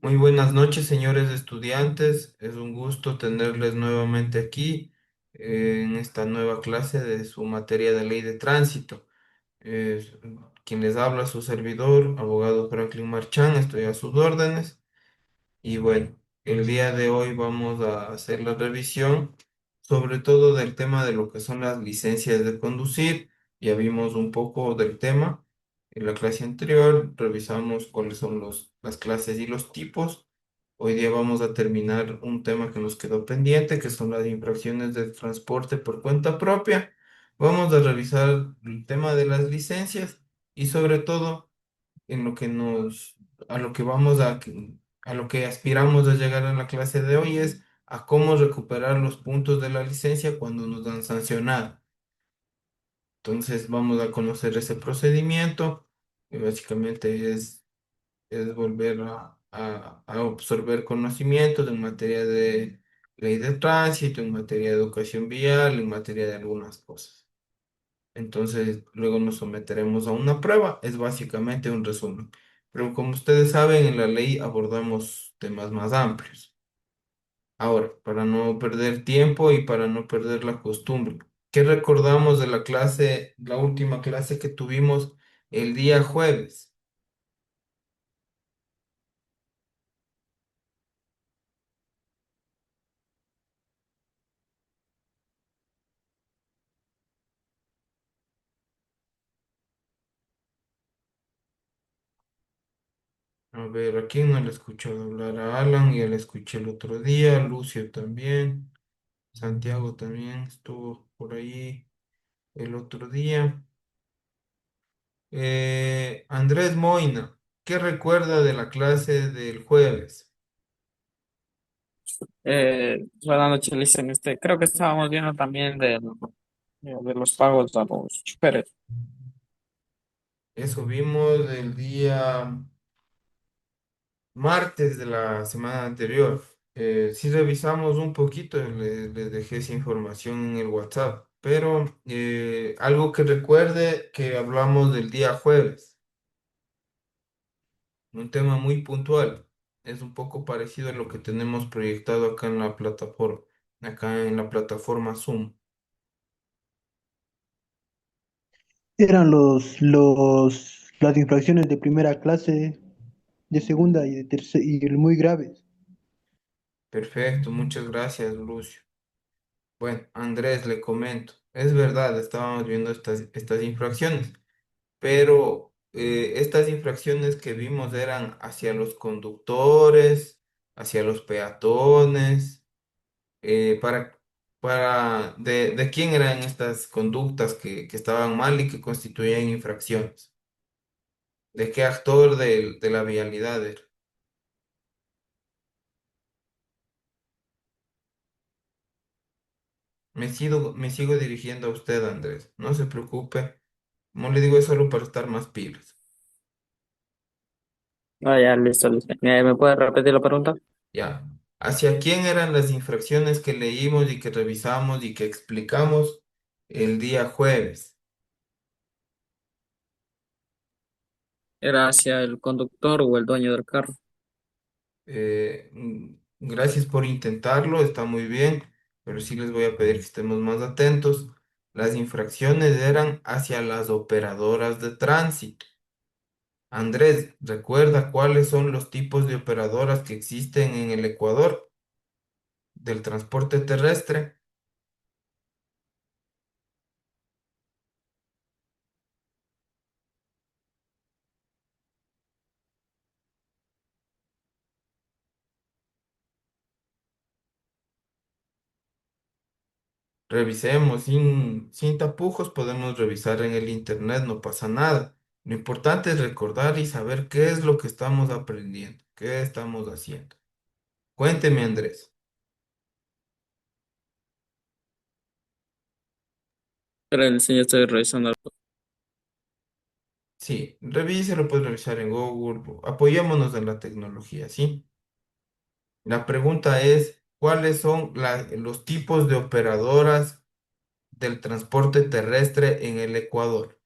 Muy buenas noches, señores estudiantes. Es un gusto tenerles nuevamente aquí en esta nueva clase de su materia de ley de tránsito. Es- Quien les habla, su servidor, abogado Franklin Marchán, estoy a sus órdenes. Y bueno, el día de hoy vamos a hacer la revisión, sobre todo del tema de lo que son las licencias de conducir. Ya vimos un poco del tema en la clase anterior, revisamos cuáles son las clases y los tipos. Hoy día vamos a terminar un tema que nos quedó pendiente, que son las infracciones de transporte por cuenta propia. Vamos a revisar el tema de las licencias y sobre todo en lo que a lo que a lo que aspiramos a llegar en la clase de hoy es a cómo recuperar los puntos de la licencia cuando nos han sancionado. Entonces vamos a conocer ese procedimiento, que básicamente es volver a absorber conocimientos en materia de ley de tránsito, en materia de educación vial, en materia de algunas cosas. Entonces, luego nos someteremos a una prueba. Es básicamente un resumen. Pero como ustedes saben, en la ley abordamos temas más amplios. Ahora, para no perder tiempo y para no perder la costumbre, ¿qué recordamos de la clase, la última clase que tuvimos el día jueves? A ver, ¿a quién no le escuchó hablar? A Alan, ya le escuché el otro día, Lucio también, Santiago también estuvo por ahí el otro día. Andrés Moina, ¿qué recuerda de la clase del jueves? Buenas noches, Listen. Creo que estábamos viendo también de los pagos a los choferes. Eso vimos el día martes de la semana anterior. Sí revisamos un poquito, les dejé esa información en el WhatsApp, pero algo que recuerde que hablamos del día jueves, un tema muy puntual. Es un poco parecido a lo que tenemos proyectado acá en la plataforma Zoom. Eran las infracciones de primera clase, de segunda y de tercera, y muy graves. Perfecto, muchas gracias, Lucio. Bueno, Andrés, le comento. Es verdad, estábamos viendo estas infracciones, pero estas infracciones que vimos eran hacia los conductores, hacia los peatones, eh, para, de quién eran estas conductas que estaban mal y que constituían infracciones. ¿De qué actor de la vialidad era? Me sigo dirigiendo a usted, Andrés. No se preocupe. Como le digo, es solo para estar más pilas. Ah, ya, listo, listo. ¿Me puedes repetir la pregunta? Ya. ¿Hacia quién eran las infracciones que leímos y que revisamos y que explicamos el día jueves? ¿Era hacia el conductor o el dueño del carro? Gracias por intentarlo, está muy bien, pero sí les voy a pedir que estemos más atentos. Las infracciones eran hacia las operadoras de tránsito. Andrés, ¿recuerda cuáles son los tipos de operadoras que existen en el Ecuador del transporte terrestre? Revisemos sin tapujos, podemos revisar en el internet, no pasa nada. Lo importante es recordar y saber qué es lo que estamos aprendiendo, qué estamos haciendo. Cuénteme, Andrés. Pero el señor estoy revisando. Sí, revise, lo puedes revisar en Google. Apoyémonos en la tecnología, ¿sí? La pregunta es, ¿cuáles son los tipos de operadoras del transporte terrestre en el Ecuador?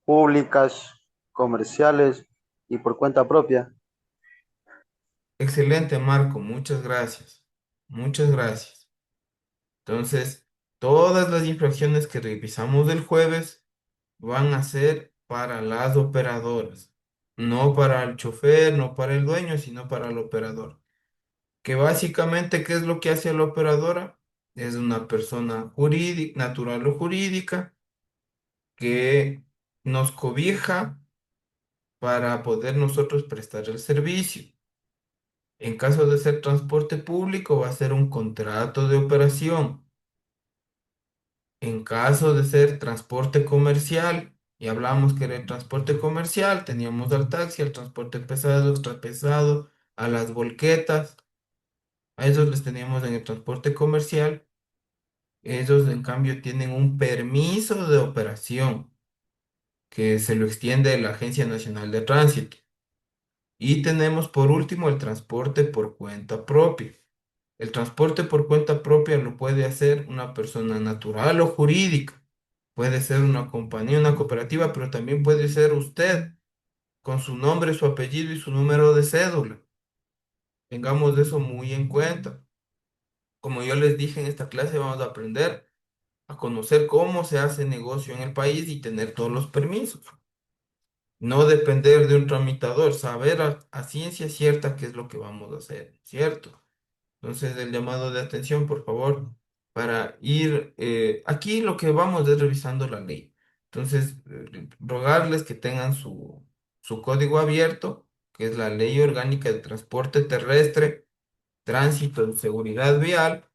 públicas, comerciales y por cuenta propia. Excelente, Marco, muchas gracias. Muchas gracias. Entonces, todas las infracciones que revisamos el jueves van a ser para las operadoras, no para el chofer, no para el dueño, sino para el operador. Que básicamente, ¿qué es lo que hace la operadora? Es una persona jurídica, natural o jurídica, que nos cobija para poder nosotros prestar el servicio. En caso de ser transporte público, va a ser un contrato de operación. En caso de ser transporte comercial, y hablamos que era el transporte comercial, teníamos al taxi, al transporte pesado, extra pesado, a las volquetas, a esos les teníamos en el transporte comercial. Ellos, en cambio, tienen un permiso de operación que se lo extiende la Agencia Nacional de Tránsito. Y tenemos por último el transporte por cuenta propia. El transporte por cuenta propia lo puede hacer una persona natural o jurídica. Puede ser una compañía, una cooperativa, pero también puede ser usted con su nombre, su apellido y su número de cédula. Tengamos eso muy en cuenta. Como yo les dije en esta clase, vamos a aprender a conocer cómo se hace negocio en el país y tener todos los permisos. No depender de un tramitador, saber a ciencia cierta qué es lo que vamos a hacer, ¿cierto? Entonces, el llamado de atención, por favor, para ir, aquí lo que vamos es revisando la ley. Entonces, rogarles que tengan su código abierto, que es la Ley Orgánica de Transporte Terrestre, Tránsito y Seguridad Vial,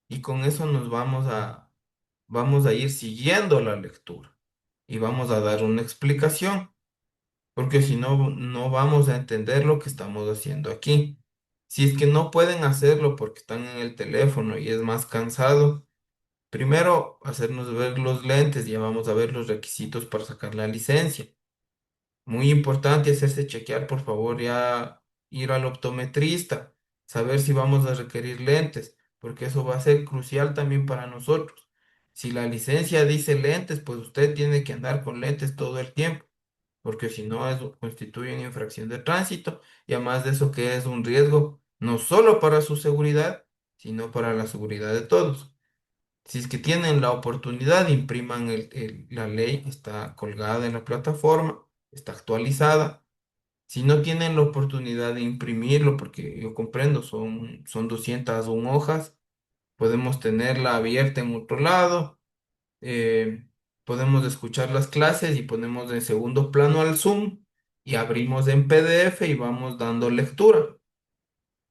y con eso vamos a ir siguiendo la lectura y vamos a dar una explicación, porque si no, no vamos a entender lo que estamos haciendo aquí. Si es que no pueden hacerlo porque están en el teléfono y es más cansado, primero hacernos ver los lentes, ya vamos a ver los requisitos para sacar la licencia. Muy importante hacerse chequear, por favor, ya ir al optometrista, saber si vamos a requerir lentes, porque eso va a ser crucial también para nosotros. Si la licencia dice lentes, pues usted tiene que andar con lentes todo el tiempo, porque si no, eso constituye una infracción de tránsito y además de eso que es un riesgo no solo para su seguridad, sino para la seguridad de todos. Si es que tienen la oportunidad, impriman la ley, está colgada en la plataforma, está actualizada. Si no tienen la oportunidad de imprimirlo, porque yo comprendo, son 201 hojas, podemos tenerla abierta en otro lado, eh, podemos escuchar las clases y ponemos en segundo plano al Zoom y abrimos en PDF y vamos dando lectura.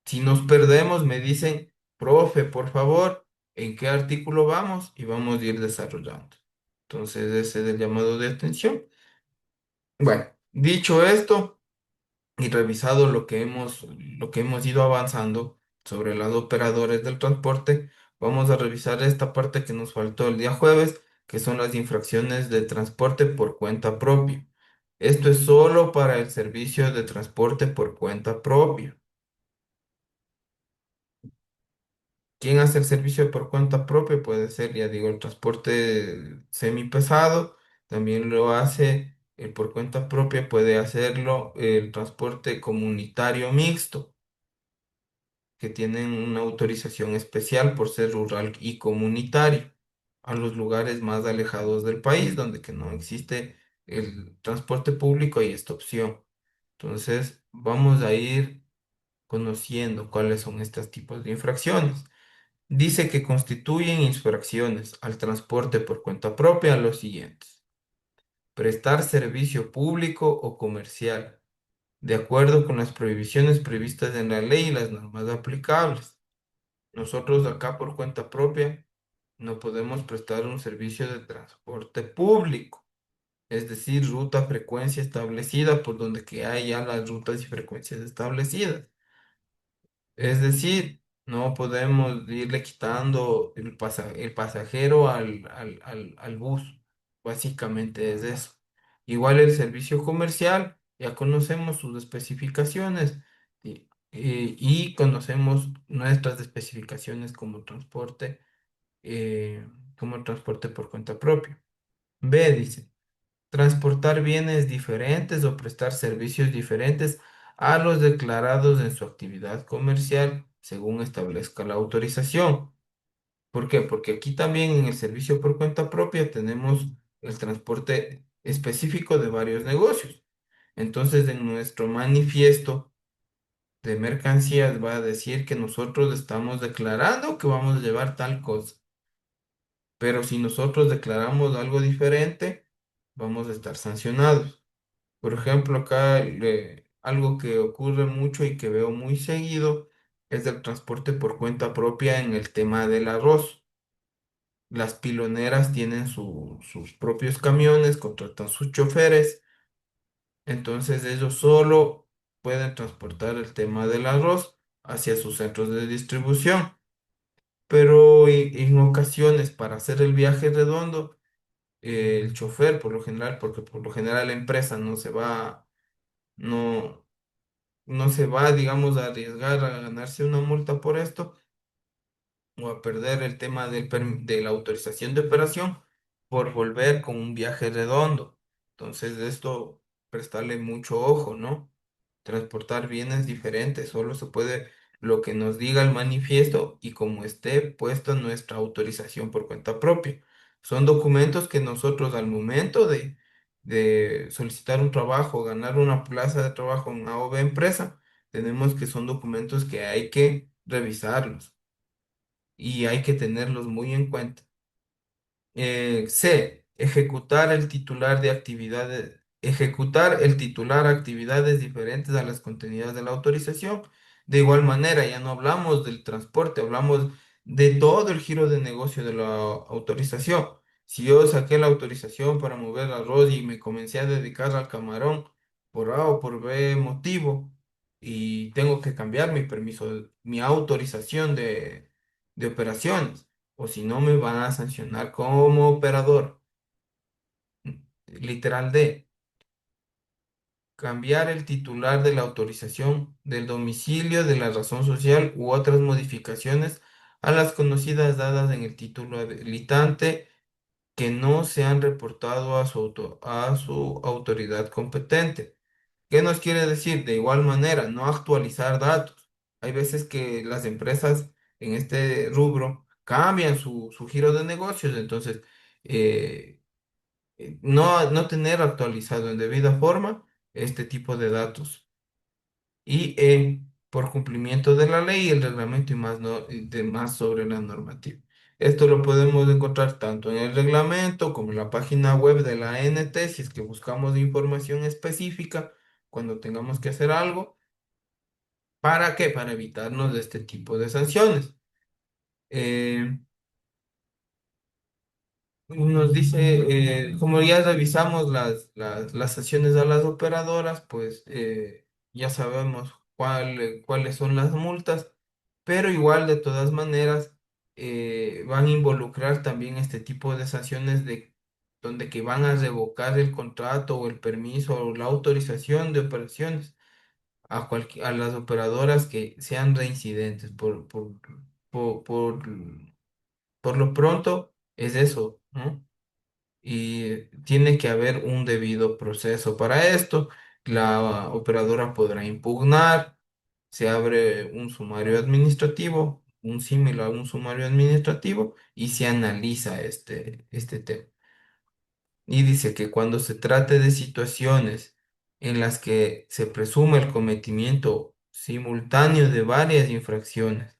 Si nos perdemos, me dicen, profe, por favor, ¿en qué artículo vamos? Y vamos a ir desarrollando. Entonces, ese es el llamado de atención. Bueno, dicho esto y revisado lo que hemos ido avanzando sobre los operadores del transporte, vamos a revisar esta parte que nos faltó el día jueves, que son las infracciones de transporte por cuenta propia. Esto es solo para el servicio de transporte por cuenta propia. ¿Quién hace el servicio por cuenta propia? Puede ser, ya digo, el transporte semipesado, también lo hace el por cuenta propia, puede hacerlo el transporte comunitario mixto, que tienen una autorización especial por ser rural y comunitario, a los lugares más alejados del país, donde que no existe el transporte público y esta opción. Entonces, vamos a ir conociendo cuáles son estos tipos de infracciones. Dice que constituyen infracciones al transporte por cuenta propia los siguientes: prestar servicio público o comercial, de acuerdo con las prohibiciones previstas en la ley y las normas aplicables. Nosotros acá por cuenta propia no podemos prestar un servicio de transporte público, es decir, ruta, frecuencia establecida por donde que hay ya las rutas y frecuencias establecidas. Es decir, no podemos irle quitando el pasajero al bus. Básicamente es eso. Igual el servicio comercial, ya conocemos sus especificaciones y conocemos nuestras especificaciones eh, como transporte por cuenta propia. B dice. transportar bienes diferentes o prestar servicios diferentes a los declarados en su actividad comercial según establezca la autorización. ¿Por qué? Porque aquí también en el servicio por cuenta propia tenemos el transporte específico de varios negocios. Entonces, en nuestro manifiesto de mercancías va a decir que nosotros estamos declarando que vamos a llevar tal cosa. Pero si nosotros declaramos algo diferente, vamos a estar sancionados. Por ejemplo, acá algo que ocurre mucho y que veo muy seguido es el transporte por cuenta propia en el tema del arroz. Las piloneras tienen sus propios camiones, contratan sus choferes, entonces ellos solo pueden transportar el tema del arroz hacia sus centros de distribución. Pero en ocasiones para hacer el viaje redondo, el chofer por lo general, porque por lo general la empresa no, no se va, digamos, a arriesgar a ganarse una multa por esto o a perder el tema de la autorización de operación por volver con un viaje redondo. Entonces, de esto prestarle mucho ojo, ¿no? Transportar bienes diferentes, solo se puede lo que nos diga el manifiesto y como esté puesta nuestra autorización por cuenta propia. Son documentos que nosotros al momento de solicitar un trabajo, ganar una plaza de trabajo en A o B empresa, tenemos que son documentos que hay que revisarlos y hay que tenerlos muy en cuenta. C. Ejecutar el titular actividades diferentes a las contenidas de la autorización. De igual manera, ya no hablamos del transporte, hablamos de todo el giro de negocio de la autorización. Si yo saqué la autorización para mover arroz y me comencé a dedicar al camarón por A o por B motivo y tengo que cambiar mi permiso, mi autorización de operaciones o si no me van a sancionar como operador. Literal D. Cambiar el titular de la autorización del domicilio, de la razón social u otras modificaciones a las conocidas dadas en el título habilitante que no se han reportado a su autoridad competente. ¿Qué nos quiere decir? De igual manera, no actualizar datos. Hay veces que las empresas en este rubro cambian su giro de negocios, entonces eh, no tener actualizado en debida forma este tipo de datos. Y por cumplimiento de la ley, el reglamento y más, y demás sobre la normativa. Esto lo podemos encontrar tanto en el reglamento como en la página web de la ANT, si es que buscamos información específica cuando tengamos que hacer algo. ¿Para qué? Para evitarnos de este tipo de sanciones. Eh, Nos dice, como ya revisamos las sanciones a las operadoras, pues ya sabemos cuáles son las multas, pero igual de todas maneras van a involucrar también este tipo de sanciones de donde que van a revocar el contrato o el permiso o la autorización de operaciones a las operadoras que sean reincidentes. Por, por, por lo pronto es eso, ¿no? Y tiene que haber un debido proceso para esto. La operadora podrá impugnar, se abre un sumario administrativo, un símil a un sumario administrativo y se analiza este tema. Y dice que cuando se trate de situaciones en las que se presume el cometimiento simultáneo de varias infracciones,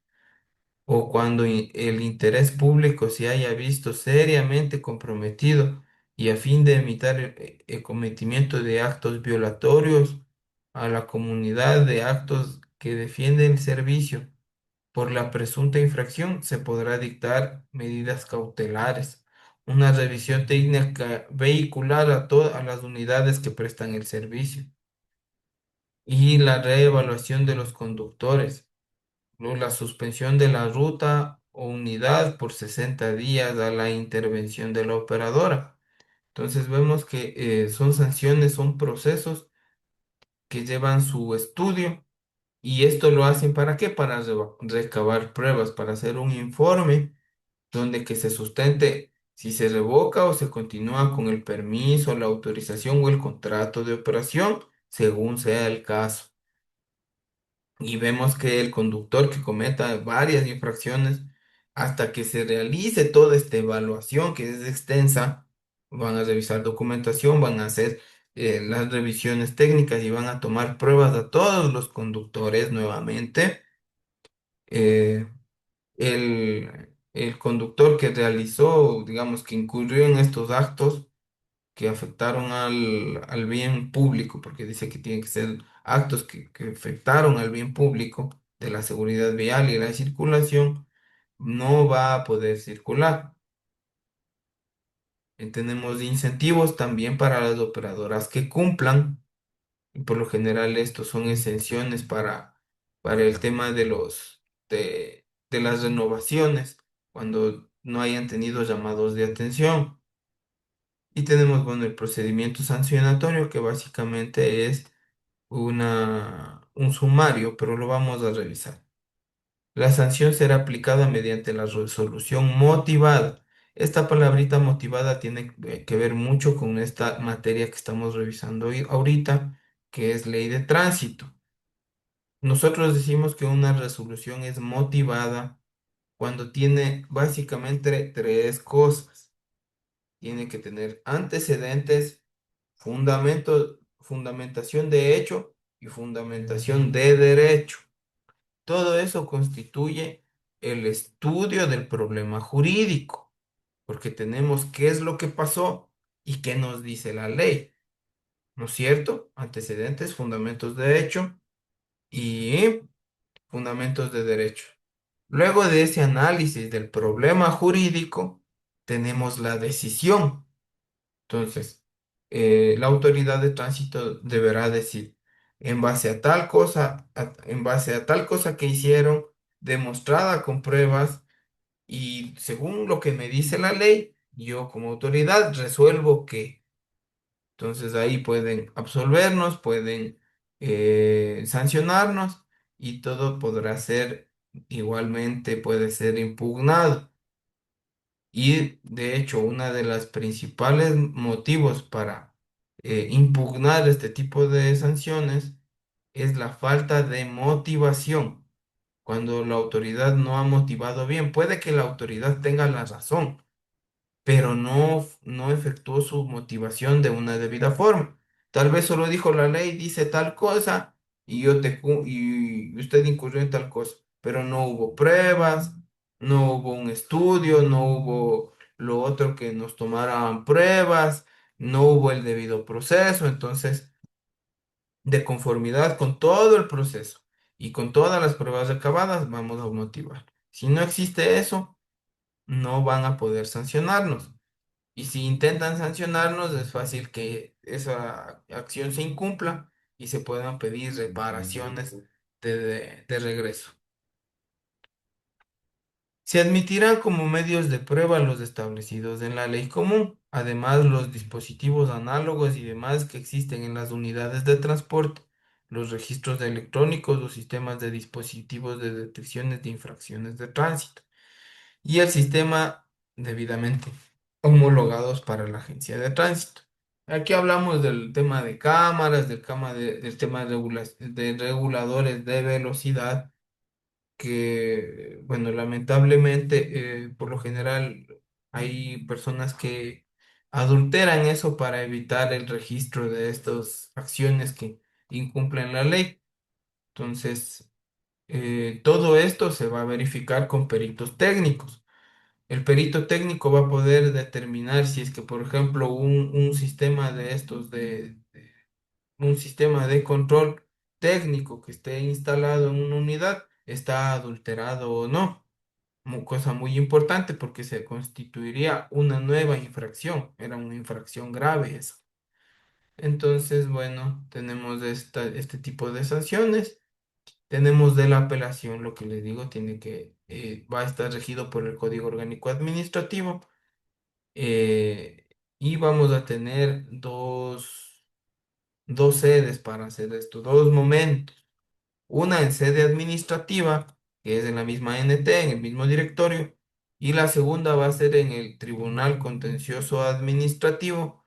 o cuando el interés público se haya visto seriamente comprometido y a fin de evitar el cometimiento de actos violatorios a la comunidad de actos que defienden el servicio por la presunta infracción, se podrá dictar medidas cautelares, una revisión técnica vehicular a las unidades que prestan el servicio y la reevaluación de los conductores la suspensión de la ruta o unidad por 60 días a la intervención de la operadora. Entonces vemos que son sanciones, son procesos que llevan su estudio y esto lo hacen ¿para qué? Para recabar pruebas, para hacer un informe donde que se sustente si se revoca o se continúa con el permiso, la autorización o el contrato de operación, según sea el caso. Y vemos que el conductor que cometa varias infracciones, hasta que se realice toda esta evaluación que es extensa, van a revisar documentación, van a hacer las revisiones técnicas y van a tomar pruebas a todos los conductores nuevamente. Eh, el conductor que realizó, digamos, que incurrió en estos actos, que afectaron al bien público, porque dice que tienen que ser actos que afectaron al bien público de la seguridad vial y la circulación, no va a poder circular. Tenemos incentivos también para las operadoras que cumplan, y por lo general estos son exenciones para el tema de las renovaciones, cuando no hayan tenido llamados de atención. Y tenemos, bueno, el procedimiento sancionatorio, que básicamente es un sumario, pero lo vamos a revisar. La sanción será aplicada mediante la resolución motivada. Esta palabrita motivada tiene que ver mucho con esta materia que estamos revisando ahorita, que es ley de tránsito. Nosotros decimos que una resolución es motivada cuando tiene básicamente tres cosas. Tiene que tener antecedentes, fundamentación de hecho y fundamentación de derecho. Todo eso constituye el estudio del problema jurídico, porque tenemos qué es lo que pasó y qué nos dice la ley, ¿no es cierto? Antecedentes, fundamentos de hecho y fundamentos de derecho. Luego de ese análisis del problema jurídico, tenemos la decisión. Entonces, la autoridad de tránsito deberá decir, en base a tal cosa, en base a tal cosa que hicieron, demostrada con pruebas y según lo que me dice la ley, yo como autoridad resuelvo que. Entonces ahí pueden absolvernos, pueden sancionarnos y todo podrá ser igualmente, puede ser impugnado. Y de hecho, uno de los principales motivos para impugnar este tipo de sanciones es la falta de motivación. Cuando la autoridad no ha motivado bien, puede que la autoridad tenga la razón, pero no efectuó su motivación de una debida forma. Tal vez solo dijo la ley, dice tal cosa, y usted incurrió en tal cosa, pero no hubo pruebas, no hubo un estudio, no hubo lo otro que nos tomaran pruebas, no hubo el debido proceso, entonces, de conformidad con todo el proceso y con todas las pruebas recabadas, vamos a motivar. Si no existe eso, no van a poder sancionarnos. Y si intentan sancionarnos, es fácil que esa acción se incumpla y se puedan pedir reparaciones de regreso. Se admitirán como medios de prueba los establecidos en la ley común, además los dispositivos análogos y demás que existen en las unidades de transporte, los registros electrónicos, los sistemas de dispositivos de detecciones de infracciones de tránsito y el sistema debidamente homologados para la agencia de tránsito. Aquí hablamos del tema de cámaras, del tema de reguladores de velocidad, que, bueno, lamentablemente, por lo general, hay personas que adulteran eso para evitar el registro de estas acciones que incumplen la ley. Entonces, todo esto se va a verificar con peritos técnicos. El perito técnico va a poder determinar si es que, por ejemplo, un sistema de estos, un sistema de control técnico que esté instalado en una unidad está adulterado o no. Cosa muy importante porque se constituiría una nueva infracción. Era una infracción grave eso. Entonces, bueno, tenemos este tipo de sanciones. Tenemos de la apelación, lo que les digo, va a estar regido por el Código Orgánico Administrativo. Y vamos a tener dos sedes para hacer esto, dos momentos. Una en sede administrativa, que es en la misma NT, en el mismo directorio, Y la segunda va a ser en el Tribunal Contencioso Administrativo,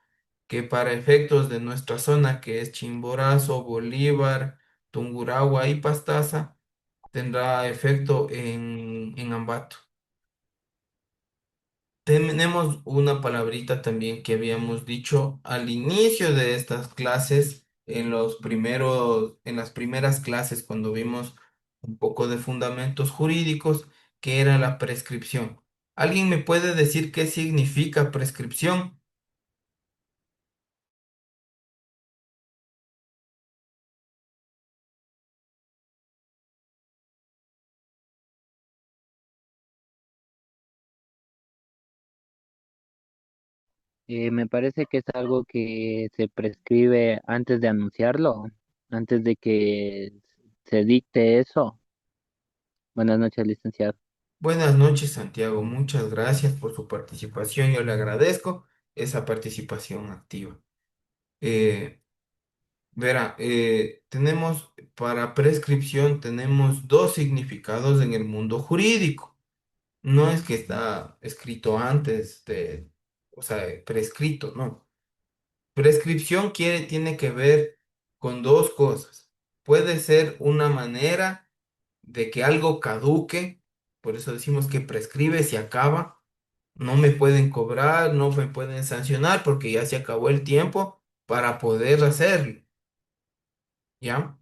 que para efectos de nuestra zona, que es Chimborazo, Bolívar, Tungurahua y Pastaza, tendrá efecto en Ambato. Tenemos una palabrita también que habíamos dicho al inicio de estas clases, en las primeras clases, cuando vimos un poco de fundamentos jurídicos, que era la prescripción. ¿Alguien me puede decir qué significa prescripción? Me parece que es algo que se prescribe antes de anunciarlo, antes de que se dicte eso. Buenas noches, licenciado. Buenas noches, Santiago. Muchas gracias por su participación. Yo le agradezco esa participación activa. Eh, Verá, tenemos para prescripción, tenemos dos significados en el mundo jurídico. No es que está escrito antes de, o sea, prescrito, no. Prescripción tiene que ver con dos cosas. Puede ser una manera de que algo caduque, por eso decimos que prescribe, se acaba. No me pueden cobrar, no me pueden sancionar porque ya se acabó el tiempo para poder hacerlo, ¿ya?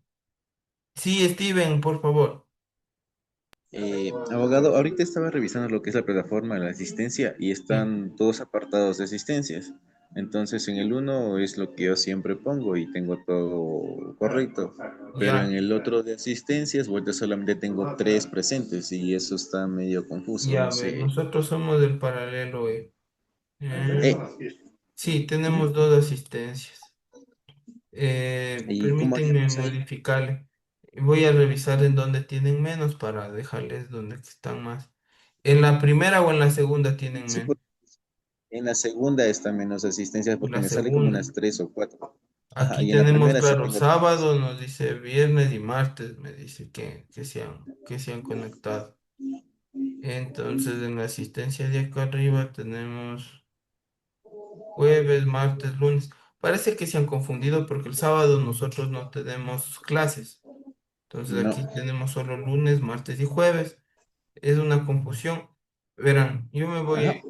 Sí, Steven, por favor. Abogado, ahorita estaba revisando lo que es la plataforma de la asistencia y Sí, están todos apartados de asistencias. Entonces, en el uno es lo que yo siempre pongo y tengo todo correcto, pero en ya, el otro de asistencias, ahorita solamente tengo tres presentes y eso está medio confuso, ya, no ve, sé. nosotros somos del paralelo E. Eh, Sí, ¿Mm? tenemos dos asistencias. ¿Y cómo Permítanme haríamos ahí? modificarle. Voy a revisar en dónde tienen menos para dejarles donde están más. ¿En la primera o en la segunda tienen Sí, menos? en la segunda está menos asistencias En porque la me sale como segunda. unas tres o cuatro. Ajá, Aquí y en la tenemos, primera sí claro, tengo todas. sábado, nos dice viernes y martes, me dice que se han conectado. Entonces, en la asistencia de acá arriba tenemos jueves, martes, lunes. Parece que se han confundido porque el sábado nosotros no tenemos clases. Entonces No. aquí tenemos solo lunes, martes y jueves. Es una confusión. Verán, yo me Ajá.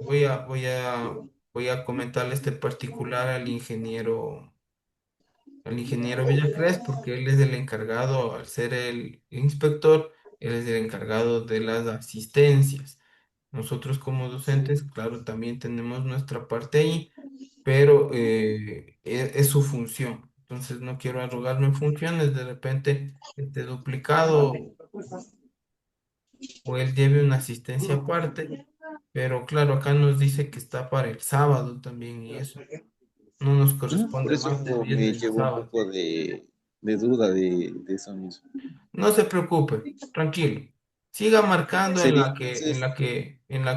voy a comentarle este particular al ingeniero Villacrés, porque él es el encargado, al ser el inspector, él es el encargado de las asistencias. Nosotros como docentes, claro, también tenemos nuestra parte ahí, pero es su función. Entonces no quiero arrogarme funciones, de repente esté duplicado o él lleve una asistencia aparte, pero claro, acá nos dice que está para el sábado también y eso no nos Por corresponde eso martes, me viernes y llevó un sábado. poco de duda de eso mismo. No se preocupe, tranquilo. Siga marcando Sería entonces, en la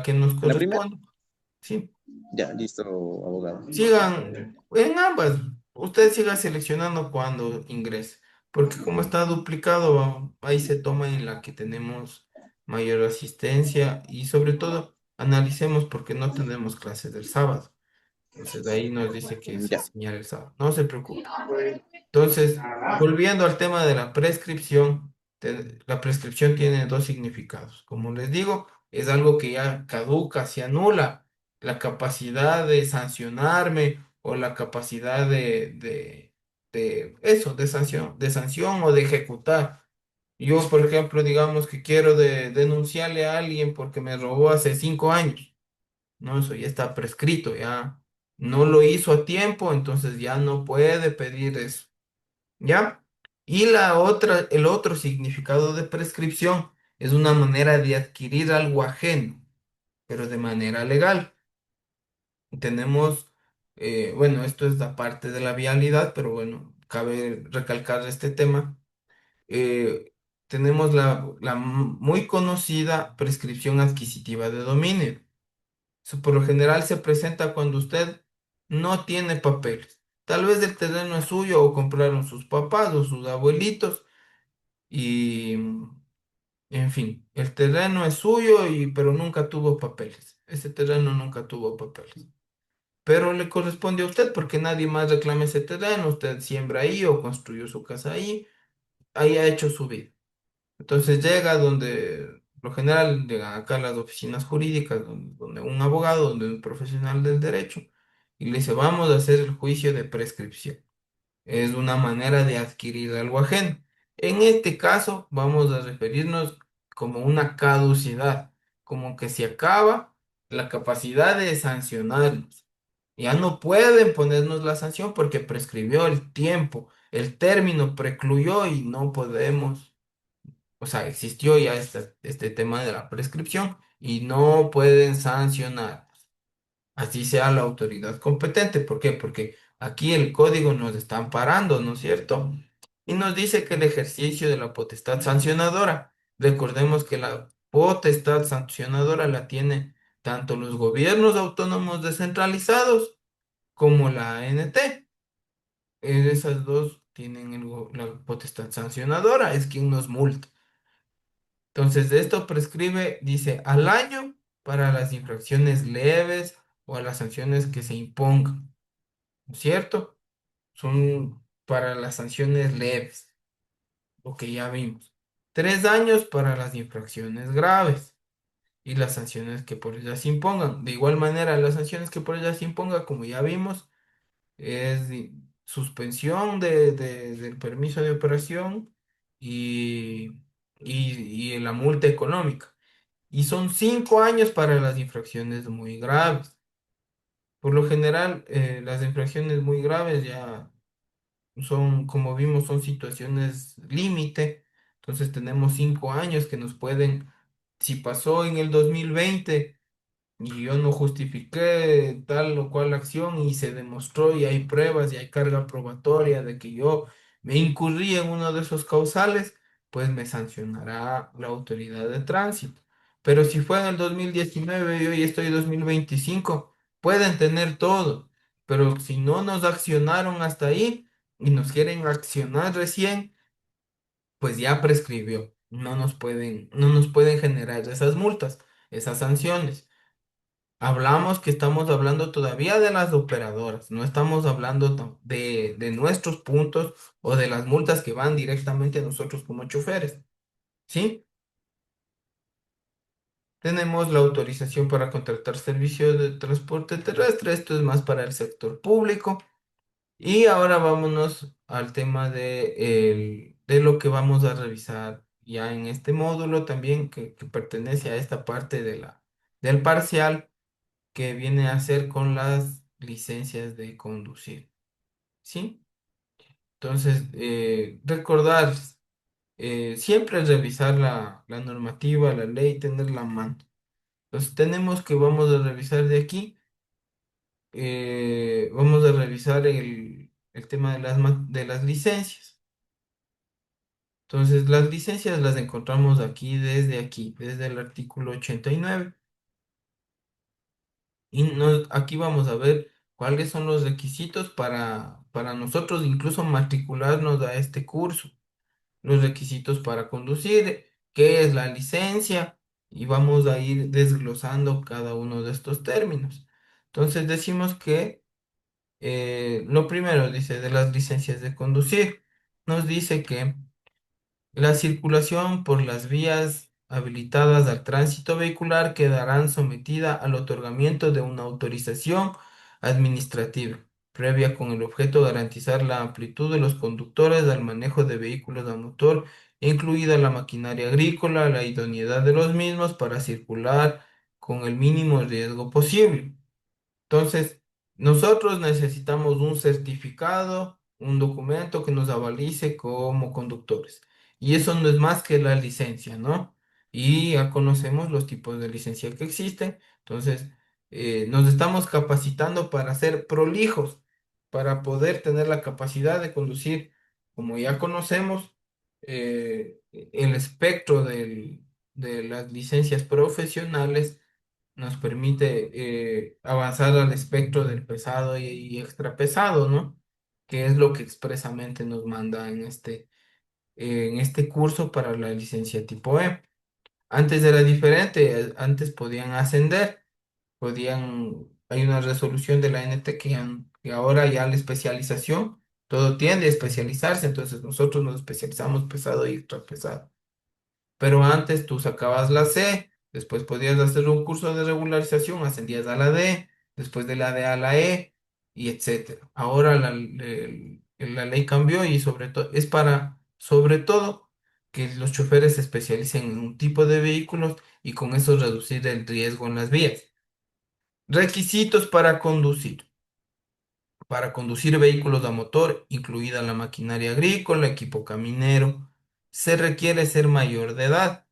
que nos en la primera, corresponde. Sí, ya, listo, abogado. sigan en ambas. Usted siga seleccionando cuando ingrese, porque como está duplicado, ahí se toma en la que tenemos mayor asistencia y sobre todo analicemos por qué no tenemos clases del sábado. Entonces de ahí nos dice que se Ya. señala el sábado. No se preocupe. Entonces, volviendo al tema de la prescripción, la prescripción tiene dos significados. Como les digo, es algo que ya caduca, se anula la capacidad de sancionarme o la capacidad de eso, de sanción o de ejecutar. Yo, por ejemplo, digamos que quiero denunciarle a alguien porque me robó hace 5 años. No, eso ya está prescrito, ya no lo hizo a tiempo, entonces ya no puede pedir eso. ¿Ya? Y el otro significado de prescripción es una manera de adquirir algo ajeno, pero de manera legal. Tenemos, bueno, esto es la parte de la vialidad, pero bueno, cabe recalcar este tema. Eh, Tenemos la muy conocida prescripción adquisitiva de dominio. Por lo general se presenta cuando usted no tiene papeles. Tal vez el terreno es suyo o compraron sus papás o sus abuelitos y En fin, el terreno es suyo pero nunca tuvo papeles. Ese terreno nunca tuvo papeles. Pero le corresponde a usted porque nadie más reclama ese terreno. Usted siembra ahí o construyó su casa ahí, ahí ha hecho su vida. Entonces llega donde, por lo general, llegan acá a las oficinas jurídicas, donde un abogado, donde un profesional del derecho, y le dice, vamos a hacer el juicio de prescripción. Es una manera de adquirir algo ajeno. En este caso, vamos a referirnos como una caducidad, como que se acaba la capacidad de sancionarnos. Ya no pueden ponernos la sanción porque prescribió el tiempo, el término precluyó y no podemos, o sea, existió ya este tema de la prescripción y no pueden sancionar. Así sea la autoridad competente. ¿Por qué? Porque aquí el código nos está amparando, ¿no es cierto? Y nos dice que el ejercicio de la potestad sancionadora, recordemos que la potestad sancionadora la tiene tanto los gobiernos autónomos descentralizados como la ANT. Esas dos tienen la potestad sancionadora, es quien nos multa. Entonces, esto prescribe, dice, al año para las infracciones leves o a las sanciones que se impongan, ¿no es cierto? Son para las sanciones leves, lo que ya vimos. 3 años para las infracciones graves y las sanciones que por ellas se impongan. De igual manera, las sanciones que por ellas se impongan, como ya vimos, es suspensión del permiso de operación y, y la multa económica. Y son 5 años para las infracciones muy graves. Por lo general, las infracciones muy graves ya son, como vimos, son situaciones límite. Entonces tenemos 5 años que nos pueden, si pasó en el 2020 y yo no justifiqué tal o cual acción y se demostró y hay pruebas y hay carga probatoria de que yo me incurrí en uno de esos causales, pues me sancionará la autoridad de tránsito. Pero si fue en el 2019 y hoy estoy en 2025, pueden tener todo, pero si no nos accionaron hasta ahí y nos quieren accionar recién, pues ya prescribió. No nos pueden generar esas multas, esas sanciones. Hablamos que estamos hablando todavía de las operadoras, no estamos hablando de nuestros puntos o de las multas que van directamente a nosotros como choferes, ¿sí? Tenemos la autorización para contratar servicios de transporte terrestre, esto es más para el sector público. Y ahora vámonos al tema de lo que vamos a revisar ya en este módulo también que pertenece a esta parte del parcial que viene a ser con las licencias de conducir, ¿sí? Entonces, recordar, siempre revisar la normativa, la ley, tenerla a mano. Entonces, tenemos que vamos a revisar de aquí, vamos a revisar el tema de las licencias. Entonces, las licencias las encontramos aquí, desde el artículo 89. Aquí vamos a ver cuáles son los requisitos para nosotros incluso matricularnos a este curso. Los requisitos para conducir, qué es la licencia, y vamos a ir desglosando cada uno de estos términos. Entonces decimos que lo primero dice de las licencias de conducir, nos dice que la circulación por las vías habilitadas al tránsito vehicular quedarán sometida al otorgamiento de una autorización administrativa previa con el objeto de garantizar la amplitud de los conductores al manejo de vehículos a motor, incluida la maquinaria agrícola, la idoneidad de los mismos para circular con el mínimo riesgo posible. Entonces, nosotros necesitamos un certificado, un documento que nos avalice como conductores. Y eso no es más que la licencia, ¿no? Y ya conocemos los tipos de licencia que existen. Entonces, nos estamos capacitando para ser prolijos, para poder tener la capacidad de conducir, como ya conocemos, el espectro de las licencias profesionales nos permite avanzar al espectro del pesado y extra pesado, ¿no? Que es lo que expresamente nos manda en este curso para la licencia tipo E. Antes era diferente, antes podían ascender, hay una resolución de la NT que ahora ya la especialización, todo tiende a especializarse, entonces nosotros nos especializamos pesado y ultra pesado. Pero antes tú sacabas la C, después podías hacer un curso de regularización, ascendías a la D, después de la D a la E, y etcétera. Ahora la ley cambió y sobre todo es para, sobre todo, que los choferes se especialicen en un tipo de vehículos y con eso reducir el riesgo en las vías. Requisitos para conducir. Para conducir vehículos a motor, incluida la maquinaria agrícola, equipo caminero, se requiere ser mayor de edad,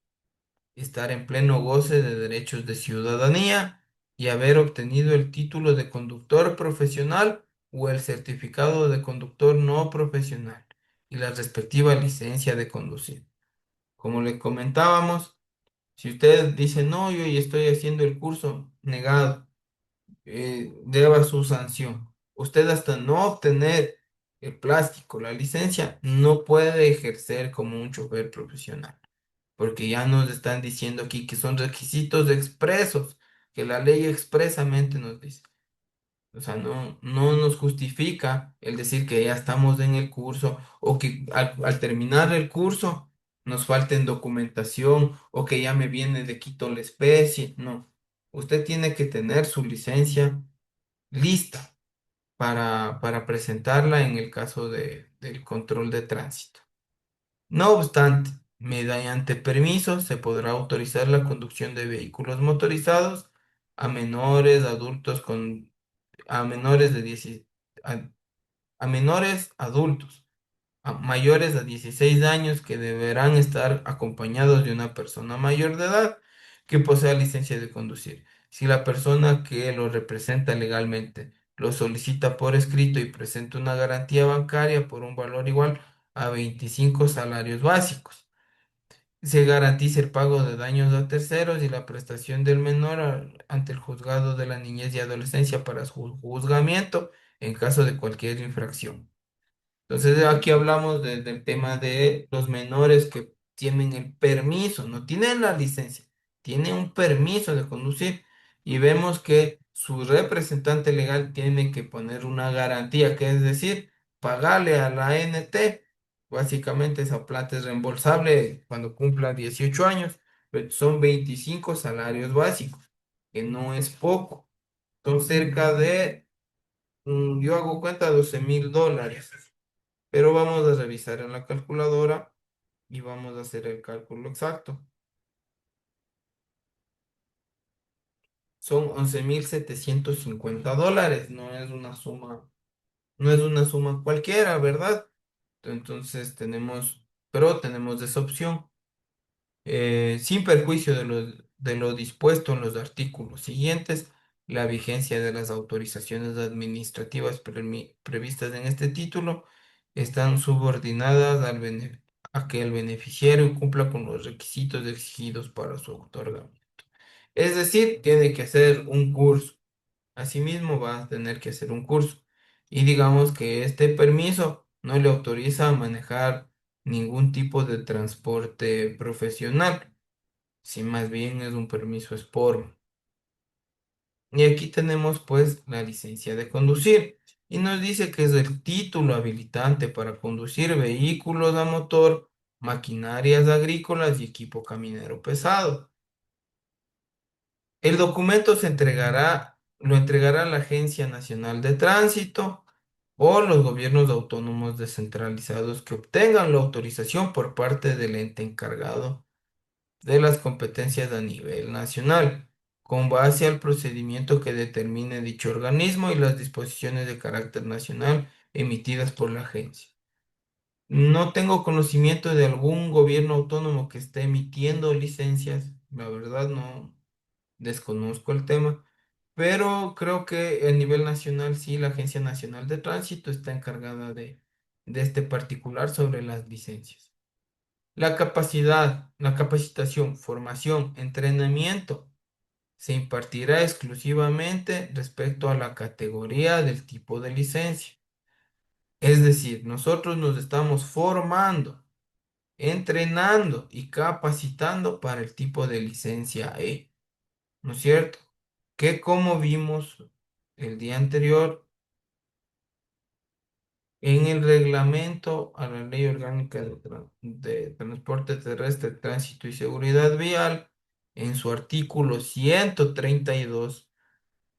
estar en pleno goce de derechos de ciudadanía y haber obtenido el título de conductor profesional o el certificado de conductor no profesional y la respectiva licencia de conducir. Como le comentábamos, si usted dice, no, yo ya estoy haciendo el curso negado, deba su sanción. Usted hasta no obtener el plástico, la licencia, no puede ejercer como un chofer profesional, porque ya nos están diciendo aquí que son requisitos expresos, que la ley expresamente nos dice. O sea, no nos justifica el decir que ya estamos en el curso o que al terminar el curso nos falten documentación o que ya me viene de Quito la especie. No, usted tiene que tener su licencia lista para presentarla en el caso del control de tránsito. No obstante, mediante permiso se podrá autorizar la conducción de vehículos motorizados a menores, adultos a menores de 10 a, a menores adultos, a mayores de 16 años que deberán estar acompañados de una persona mayor de edad que posea licencia de conducir. Si la persona que lo representa legalmente lo solicita por escrito y presenta una garantía bancaria por un valor igual a 25 salarios básicos. Se garantiza el pago de daños a terceros y la prestación del menor ante el juzgado de la niñez y adolescencia para su juzgamiento en caso de cualquier infracción. Entonces aquí hablamos del tema de los menores que tienen el permiso, no tienen la licencia, tienen un permiso de conducir y vemos que su representante legal tiene que poner una garantía, que es decir, pagarle a la ANT. Básicamente esa plata es reembolsable cuando cumpla 18 años, pero son 25 salarios básicos, que no es poco. Son cerca de, yo hago cuenta, $12,000. Pero vamos a revisar en la calculadora y vamos a hacer el cálculo exacto. Son $11,750. No es una suma cualquiera, ¿verdad? Entonces pero tenemos esa opción. Sin perjuicio de lo dispuesto en los artículos siguientes, la vigencia de las autorizaciones administrativas previstas en este título están subordinadas a que el beneficiario cumpla con los requisitos exigidos para su otorgamiento. Es decir, tiene que hacer un curso. Asimismo, va a tener que hacer un curso. Y digamos que este permiso no le autoriza a manejar ningún tipo de transporte profesional, si más bien es un permiso Sport. Y aquí tenemos pues la licencia de conducir. Y nos dice que es el título habilitante para conducir vehículos a motor, maquinarias agrícolas y equipo caminero pesado. El documento lo entregará la Agencia Nacional de Tránsito o los gobiernos autónomos descentralizados que obtengan la autorización por parte del ente encargado de las competencias a nivel nacional, con base al procedimiento que determine dicho organismo y las disposiciones de carácter nacional emitidas por la agencia. No tengo conocimiento de algún gobierno autónomo que esté emitiendo licencias, la verdad no desconozco el tema, pero creo que a nivel nacional sí, la Agencia Nacional de Tránsito está encargada de este particular sobre las licencias. La capacitación, formación, entrenamiento se impartirá exclusivamente respecto a la categoría del tipo de licencia. Es decir, nosotros nos estamos formando entrenando y capacitando para el tipo de licencia E, ¿no es cierto? Que como vimos el día anterior, en el reglamento a la Ley Orgánica de Transporte Terrestre, Tránsito y Seguridad Vial, en su artículo 132,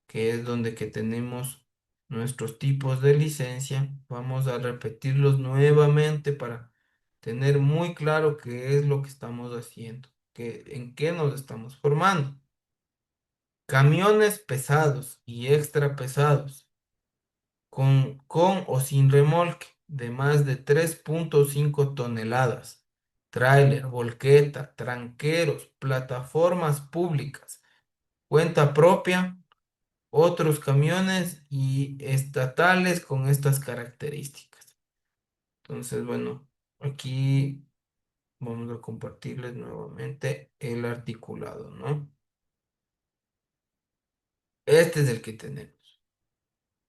que es donde que tenemos nuestros tipos de licencia, vamos a repetirlos nuevamente para tener muy claro qué es lo que estamos haciendo, en qué nos estamos formando. Camiones pesados y extra pesados con o sin remolque de más de 3,5 toneladas, tráiler, volqueta, tranqueros, plataformas públicas, cuenta propia, otros camiones y estatales con estas características. Entonces, bueno, aquí vamos a compartirles nuevamente el articulado, ¿no? Este es el que tenemos.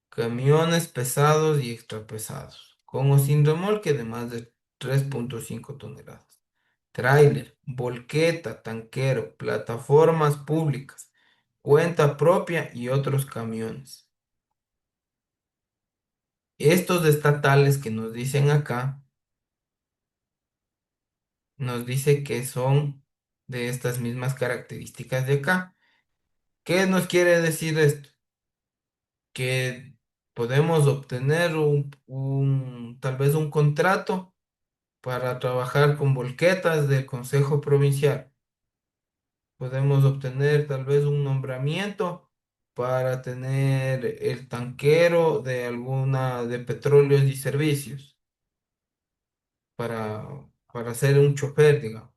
Camiones pesados y extrapesados, con o sin remolque de más de 3,5 toneladas. Tráiler, volqueta, tanquero, plataformas públicas, cuenta propia y otros camiones. Estos estatales que nos dicen acá, nos dice que son de estas mismas características de acá. ¿Qué nos quiere decir esto? Que podemos obtener tal vez un contrato para trabajar con volquetas del Consejo Provincial. Podemos obtener tal vez un nombramiento para tener el tanquero de alguna de petróleos y servicios, para ser un chofer, digamos,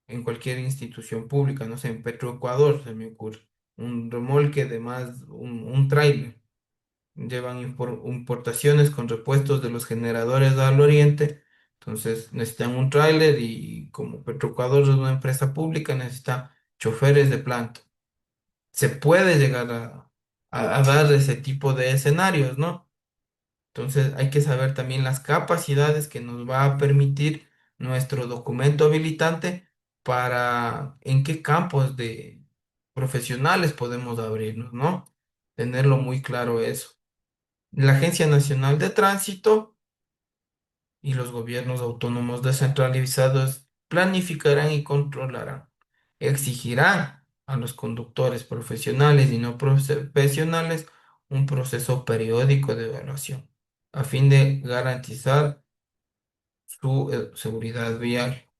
en cualquier institución pública, no sé, en Petroecuador se me ocurre, un remolque de más, un tráiler. Llevan importaciones con repuestos de los generadores al oriente, entonces necesitan un tráiler y como Petroecuador es una empresa pública, necesita choferes de planta. Se puede llegar a dar ese tipo de escenarios, ¿no? Entonces hay que saber también las capacidades que nos va a permitir nuestro documento habilitante para en qué campos de profesionales podemos abrirnos, ¿no? Tenerlo muy claro eso. La Agencia Nacional de Tránsito y los gobiernos autónomos descentralizados planificarán y controlarán, exigirán a los conductores profesionales y no profesionales un proceso periódico de evaluación a fin de garantizar su seguridad vial.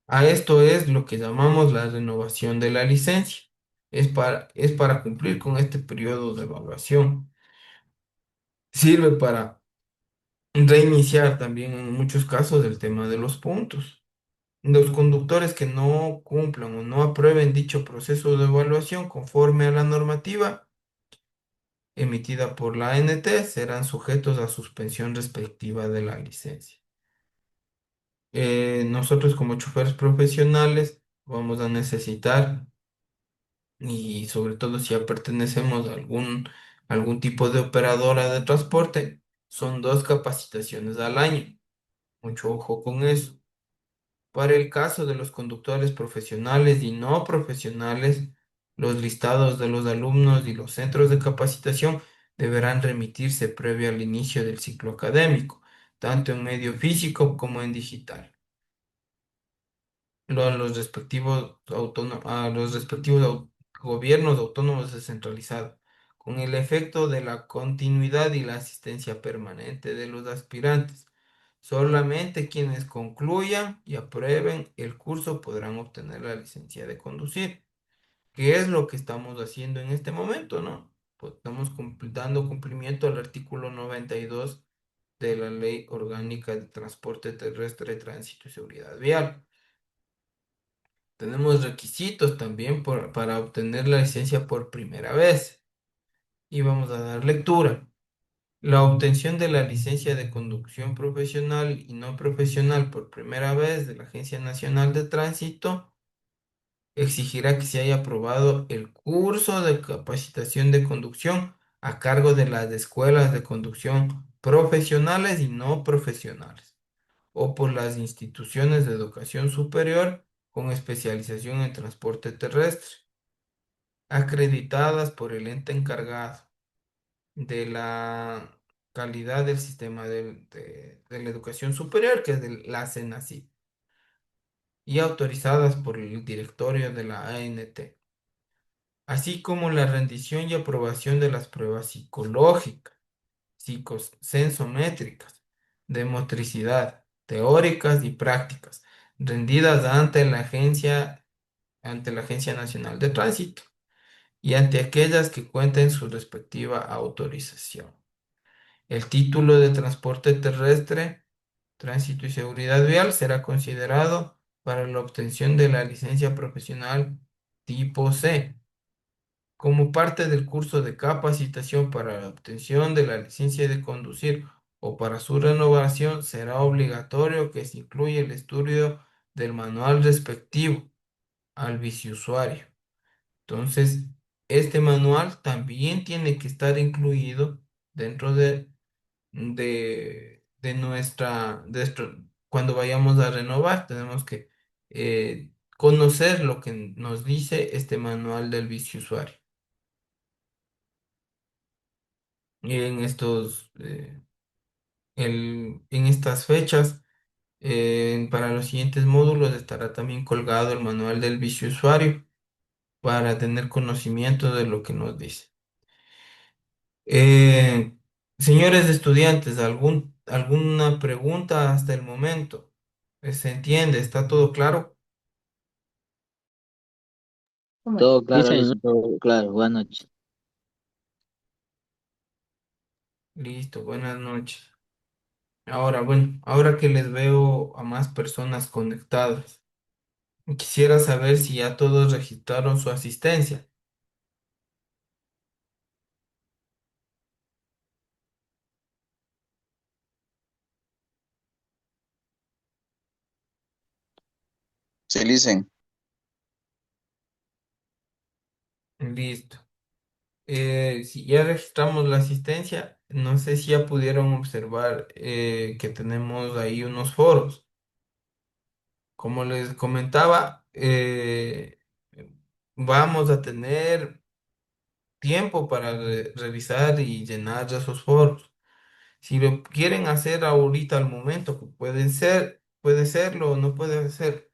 A esto es lo que llamamos la renovación de la licencia. Es para cumplir con este periodo de evaluación. Sirve para reiniciar también en muchos casos el tema de los puntos. Los conductores que no cumplan o no aprueben dicho proceso de evaluación conforme a la normativa emitida por la ANT serán sujetos a suspensión respectiva de la licencia. Nosotros como choferes profesionales vamos a necesitar, y sobre todo si ya pertenecemos a algún tipo de operadora de transporte, son 2 capacitaciones al año. Mucho ojo con eso. Para el caso de los conductores profesionales y no profesionales, los listados de los alumnos y los centros de capacitación deberán remitirse previo al inicio del ciclo académico, tanto en medio físico como en digital. A los respectivos gobiernos autónomos descentralizados, con el efecto de la continuidad y la asistencia permanente de los aspirantes. Solamente quienes concluyan y aprueben el curso podrán obtener la licencia de conducir, que es lo que estamos haciendo en este momento, ¿no? Pues estamos dando cumplimiento al artículo 92 de la Ley Orgánica de Transporte Terrestre, Tránsito y Seguridad Vial. Tenemos requisitos también para obtener la licencia por primera vez. Y vamos a dar lectura. La obtención de la licencia de conducción profesional y no profesional por primera vez de la Agencia Nacional de Tránsito exigirá que se haya aprobado el curso de capacitación de conducción a cargo de las escuelas de conducción profesionales y no profesionales, o por las instituciones de educación superior con especialización en transporte terrestre, acreditadas por el ente encargado de la calidad del sistema de la educación superior, que es la CENACYT, y autorizadas por el directorio de la ANT, así como la rendición y aprobación de las pruebas psicológicas, psicosensométricas, de motricidad, teóricas y prácticas, rendidas ante la Agencia Nacional de Tránsito y ante aquellas que cuenten su respectiva autorización. El título de transporte terrestre, tránsito y seguridad vial será considerado para la obtención de la licencia profesional tipo C como parte del curso de capacitación para la obtención de la licencia de conducir o para su renovación. Será obligatorio que se incluya el estudio del manual respectivo al biciusuario. Entonces, este manual también tiene que estar incluido dentro cuando vayamos a renovar, tenemos que conocer lo que nos dice este manual del biciusuario. Y en estas fechas, para los siguientes módulos estará también colgado el manual del biciusuario para tener conocimiento de lo que nos dice. Eh, Señores estudiantes, ¿alguna pregunta hasta el momento? ¿Se entiende? ¿Está todo claro? Todo claro, Dicen, listo, todo claro. Buenas noches. Listo, buenas noches. Ahora, bueno, ahora que les veo a más personas conectadas, quisiera saber si ya todos registraron su asistencia. Sí, dicen. Listo. Si ya registramos la asistencia, no sé si ya pudieron observar que tenemos ahí unos foros. Como les comentaba, vamos a tener tiempo para revisar y llenar esos foros. Si lo quieren hacer ahorita al momento, que puede serlo o no puede ser.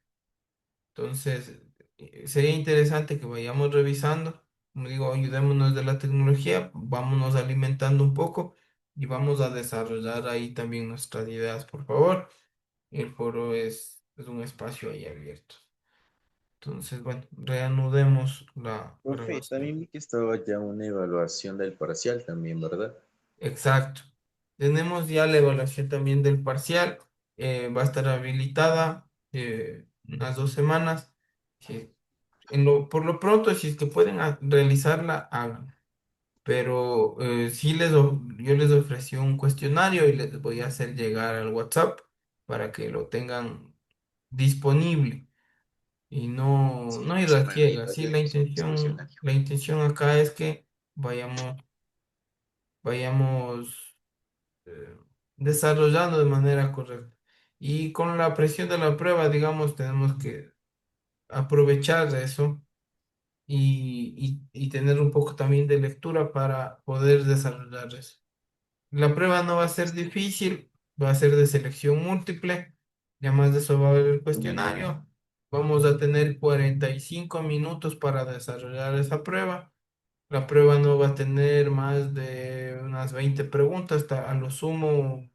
Entonces, sería interesante que vayamos revisando. Como digo, ayudémonos de la tecnología, vámonos alimentando un poco y vamos a desarrollar ahí también nuestras ideas, por favor. El foro es un espacio ahí abierto. Entonces, bueno, reanudemos la Profe, grabación. también vi que estaba ya una evaluación del parcial también, ¿verdad? Exacto. Tenemos ya la evaluación también del parcial. Va a estar habilitada unas 2 semanas. Si por lo pronto, si es que pueden realizarla, hagan. Pero sí yo les ofrecí un cuestionario y les voy a hacer llegar al WhatsApp para que lo tengan disponible y no ir a ciegas. Sí, la intención acá es que vayamos eh, desarrollando de manera correcta. Y con la presión de la prueba, digamos, tenemos que aprovechar eso y tener un poco también de lectura para poder desarrollar eso. La prueba no va a ser difícil, va a ser de selección múltiple. Y además de eso va a haber el cuestionario. Vamos a tener 45 minutos para desarrollar esa prueba. La prueba no va a tener más de unas 20 preguntas, hasta a lo sumo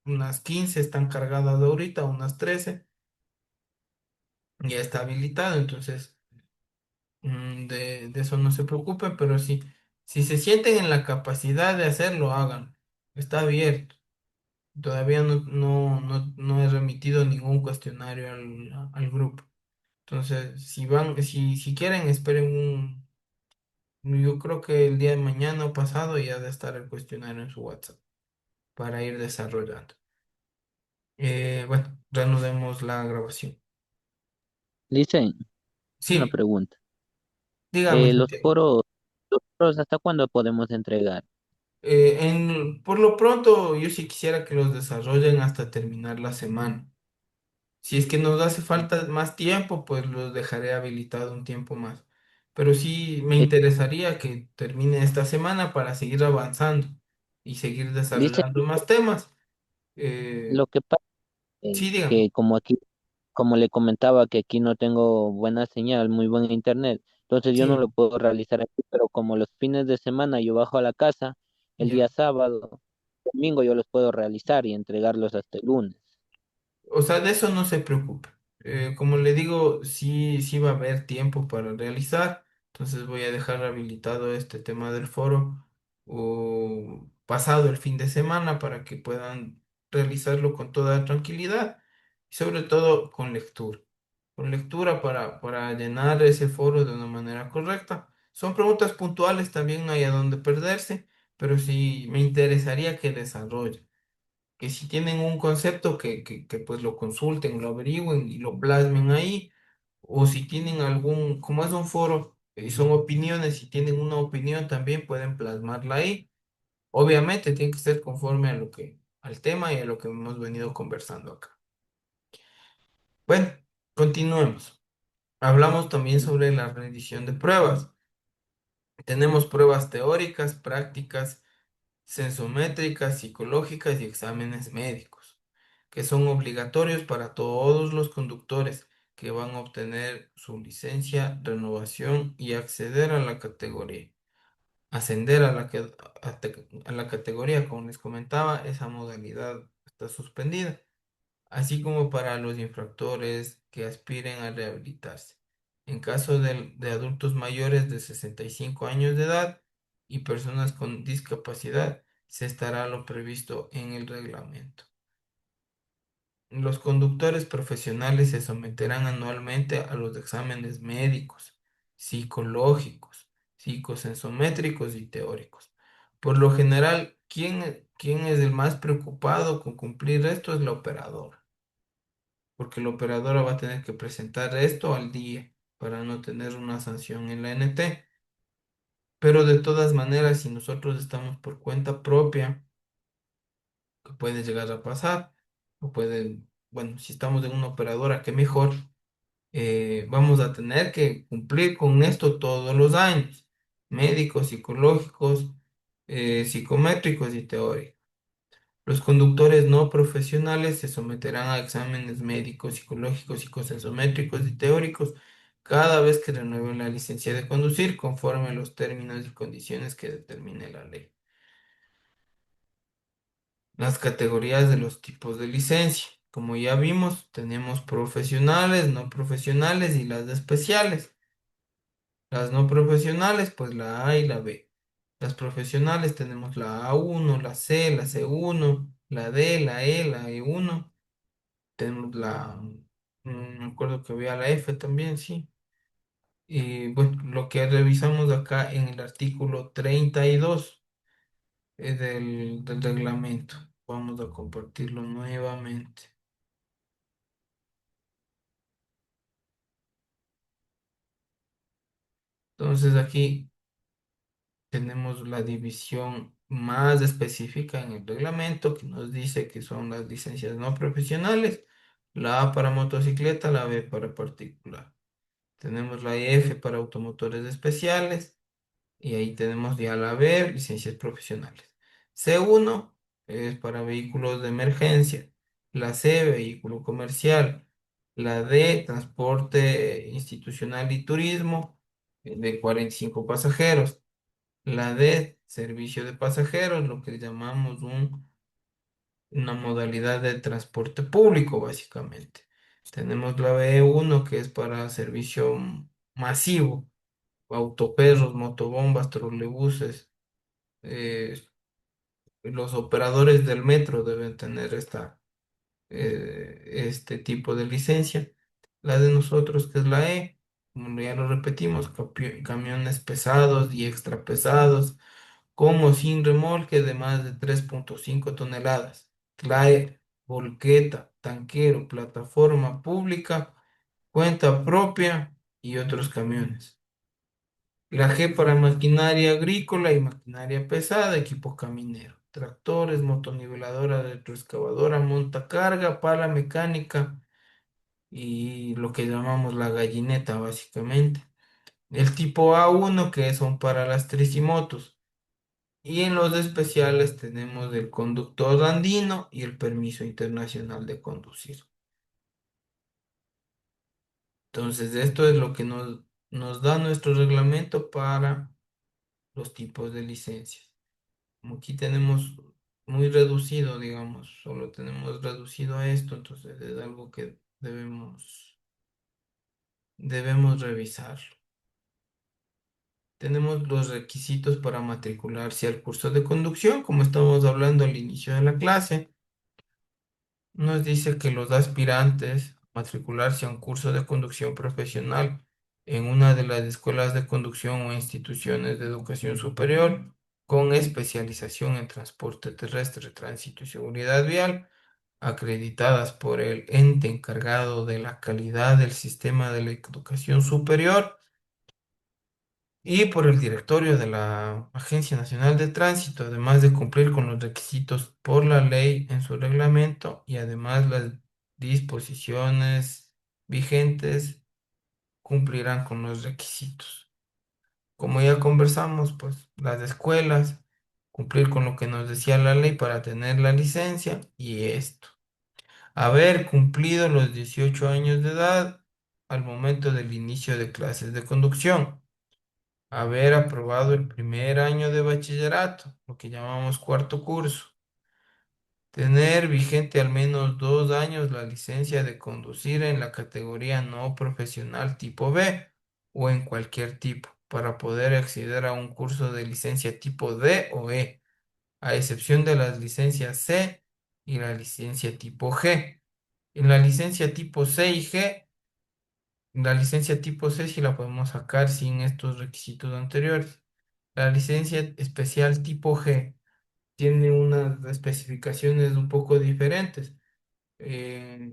unas 15 están cargadas ahorita, unas 13 ya está habilitado, entonces de eso no se preocupen, pero sí, si se sienten en la capacidad de hacerlo, hagan. Está abierto. Todavía no he remitido ningún cuestionario al grupo. Entonces, si quieren, esperen yo creo que el día de mañana o pasado ya debe estar el cuestionario en su WhatsApp para ir desarrollando. Bueno, reanudemos la grabación. dicen, una Sí, pregunta. dígame, Los Santiago. foros, ¿hasta cuándo podemos entregar? Por lo pronto, yo sí quisiera que los desarrollen hasta terminar la semana. Si es que nos hace falta más tiempo, pues los dejaré habilitado un tiempo más. Pero sí me Eh, interesaría que termine esta semana para seguir avanzando y seguir Cristian, desarrollando más temas. Eh, lo que pasa sí, es dígame. que como aquí, como le comentaba que aquí no tengo buena señal, muy buen internet, entonces yo no lo Sí, puedo realizar aquí, pero como los fines de semana yo bajo a la casa, el día ya. sábado, domingo yo los puedo realizar y entregarlos hasta el lunes. O sea, de eso no se preocupe. Como le digo, sí, sí va a haber tiempo para realizar. Entonces voy a dejar habilitado este tema del foro o pasado el fin de semana para que puedan realizarlo con toda tranquilidad y sobre todo con lectura. Con lectura para llenar ese foro de una manera correcta. Son preguntas puntuales, también no hay a dónde perderse, pero sí me interesaría que desarrollen que si tienen un concepto que pues lo consulten, lo averigüen y lo plasmen ahí, o si tienen algún, como es un foro y son opiniones, si tienen una opinión también pueden plasmarla ahí. Obviamente tiene que ser conforme a al tema y a lo que hemos venido conversando acá. Bueno, continuemos. Hablamos también sobre la rendición de pruebas. Tenemos pruebas teóricas, prácticas, sensométricas, psicológicas y exámenes médicos, que son obligatorios para todos los conductores que van a obtener su licencia, renovación y acceder a la categoría. Ascender a la categoría, como les comentaba, esa modalidad está suspendida así como para los infractores que aspiren a rehabilitarse. En caso de adultos mayores de 65 años de edad y personas con discapacidad, se estará lo previsto en el reglamento. Los conductores profesionales se someterán anualmente a los exámenes médicos, psicológicos, psicosensométricos y teóricos. Por lo general, ¿quién es el más preocupado con cumplir esto? Es la operadora porque la operadora va a tener que presentar esto al día para no tener una sanción en la NT. Pero de todas maneras, si nosotros estamos por cuenta propia, que puede llegar a pasar, o puede, bueno, si estamos en una operadora, que mejor, vamos a tener que cumplir con esto todos los años, médicos, psicológicos, psicométricos y teóricos. Los conductores no profesionales se someterán a exámenes médicos, psicológicos, psicosensométricos y teóricos cada vez que renueven la licencia de conducir conforme a los términos y condiciones que determine la ley. Las categorías de los tipos de licencia. Como ya vimos, tenemos profesionales, no profesionales y las de especiales. Las no profesionales, pues la A y la B. Las profesionales tenemos la A1, la C, la C1, la D, la E, la E1. Tenemos me acuerdo que había la F también, sí. Y bueno, lo que revisamos acá en el artículo 32 del reglamento. Vamos a compartirlo nuevamente. Entonces aquí tenemos la división más específica en el reglamento que nos dice que son las licencias no profesionales, la A para motocicleta, la B para particular. Tenemos la F para automotores especiales. Y ahí tenemos ya la B, licencias profesionales. C1 es para vehículos de emergencia. La C, vehículo comercial. La D, transporte institucional y turismo de 45 pasajeros. La D, servicio de pasajeros, lo que llamamos una modalidad de transporte público, básicamente. Tenemos la B1 que es para servicio masivo autoperros, motobombas, trolebuses. eh, los operadores del metro deben tener este tipo de licencia. La de nosotros, que es la E, como ya lo repetimos, camiones pesados y extra pesados, con o sin remolque de más de 3,5 toneladas. Trae volqueta, tanquero, plataforma pública, cuenta propia y otros camiones. La G para maquinaria agrícola y maquinaria pesada, equipo caminero. Tractores, motoniveladora, retroexcavadora, montacarga, pala mecánica y lo que llamamos la gallineta, básicamente. El tipo A1, que son para las tricimotos. Y en los especiales tenemos el conductor andino y el permiso internacional de conducir. Entonces, esto es lo que nos da nuestro reglamento para los tipos de licencias. Como aquí tenemos muy reducido, digamos, solo tenemos reducido a esto, entonces es algo que debemos revisar. Tenemos los requisitos para matricularse al curso de conducción, como estamos hablando al inicio de la clase. Nos dice que los aspirantes a matricularse a un curso de conducción profesional en una de las escuelas de conducción o instituciones de educación superior con especialización en transporte terrestre, tránsito y seguridad vial, acreditadas por el ente encargado de la calidad del sistema de la educación superior y por el directorio de la Agencia Nacional de Tránsito, además de cumplir con los requisitos por la ley en su reglamento y además las disposiciones vigentes cumplirán con los requisitos. Como ya conversamos, pues las escuelas, cumplir con lo que nos decía la ley para tener la licencia y esto. Haber cumplido los 18 años de edad al momento del inicio de clases de conducción, haber aprobado el primer año de bachillerato, lo que llamamos cuarto curso, tener vigente al menos 2 años la licencia de conducir en la categoría no profesional tipo B o en cualquier tipo, para poder acceder a un curso de licencia tipo D o E, a excepción de las licencias C y la licencia tipo G. En la licencia tipo C y G, la licencia tipo C sí la podemos sacar sin estos requisitos anteriores. La licencia especial tipo G tiene unas especificaciones un poco diferentes. Eh,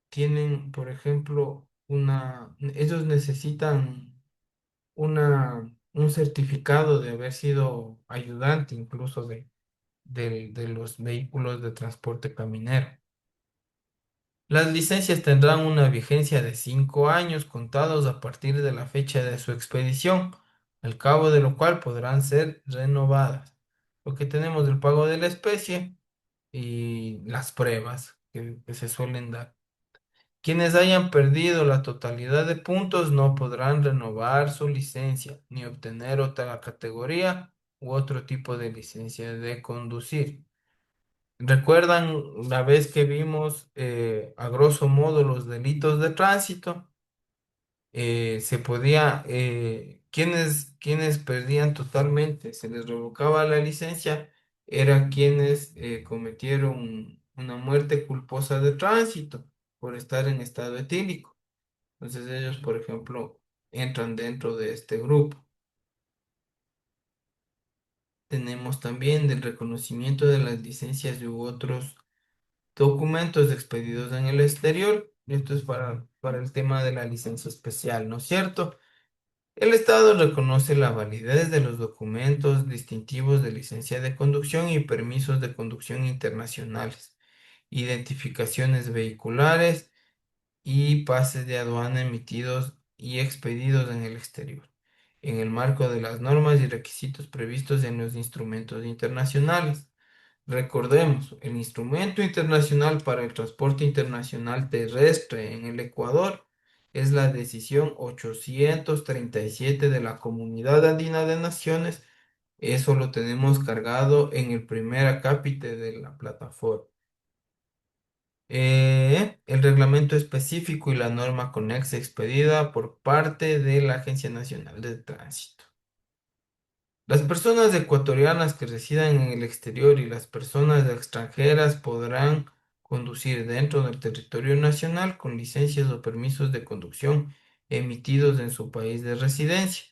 Tienen, por ejemplo, ellos necesitan un certificado de haber sido ayudante incluso de los vehículos de transporte caminero. Las licencias tendrán una vigencia de 5 años contados a partir de la fecha de su expedición, al cabo de lo cual podrán ser renovadas. Lo que tenemos del pago de la especie y las pruebas que se suelen dar. Quienes hayan perdido la totalidad de puntos no podrán renovar su licencia ni obtener otra categoría u otro tipo de licencia de conducir. ¿Recuerdan la vez que vimos a grosso modo los delitos de tránsito? Quienes perdían totalmente, se les revocaba la licencia, eran quienes cometieron una muerte culposa de tránsito por estar en estado etílico. Entonces ellos, por ejemplo, entran dentro de este grupo. Tenemos también del reconocimiento de las licencias u otros documentos expedidos en el exterior. Esto es para el tema de la licencia especial, ¿no es cierto? El Estado reconoce la validez de los documentos distintivos de licencia de conducción y permisos de conducción internacionales, identificaciones vehiculares y pases de aduana emitidos y expedidos en el exterior, en el marco de las normas y requisitos previstos en los instrumentos internacionales. Recordemos, el Instrumento Internacional para el Transporte Internacional Terrestre en el Ecuador es la decisión 837 de la Comunidad Andina de Naciones. Eso lo tenemos cargado en el primer acápite de la plataforma. El reglamento específico y la norma conexa expedida por parte de la Agencia Nacional de Tránsito. Las personas ecuatorianas que residan en el exterior y las personas extranjeras podrán conducir dentro del territorio nacional con licencias o permisos de conducción emitidos en su país de residencia,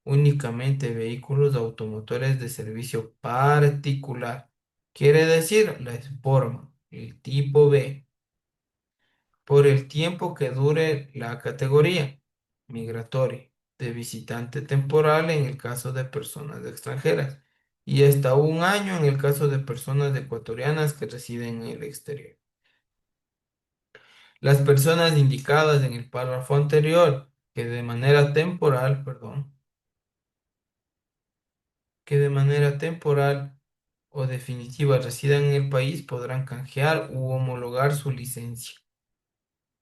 únicamente vehículos automotores de servicio particular. Quiere decir la forma, el tipo B, por el tiempo que dure la categoría migratoria. de visitante temporal en el caso de personas extranjeras y hasta un año en el caso de personas ecuatorianas que residen en el exterior. Las personas indicadas en el párrafo anterior que de manera temporal, perdón, que de manera temporal o definitiva residan en el país podrán canjear u homologar su licencia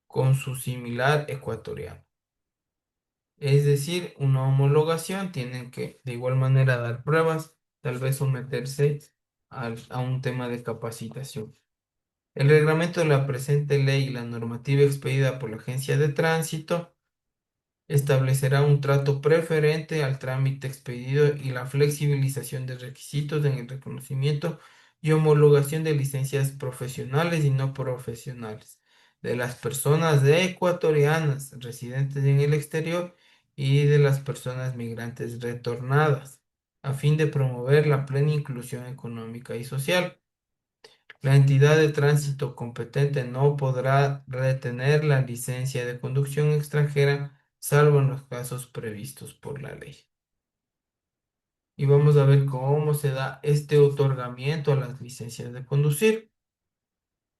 con su similar ecuatoriano. Es decir, una homologación tienen que de igual manera dar pruebas, tal vez someterse a un tema de capacitación. El reglamento de la presente ley y la normativa expedida por la Agencia de Tránsito establecerá un trato preferente al trámite expedido y la flexibilización de requisitos en el reconocimiento y homologación de licencias profesionales y no profesionales de las personas ecuatorianas residentes en el exterior y de las personas migrantes retornadas, a fin de promover la plena inclusión económica y social. La entidad de tránsito competente no podrá retener la licencia de conducción extranjera, salvo en los casos previstos por la ley. Y vamos a ver cómo se da este otorgamiento a las licencias de conducir.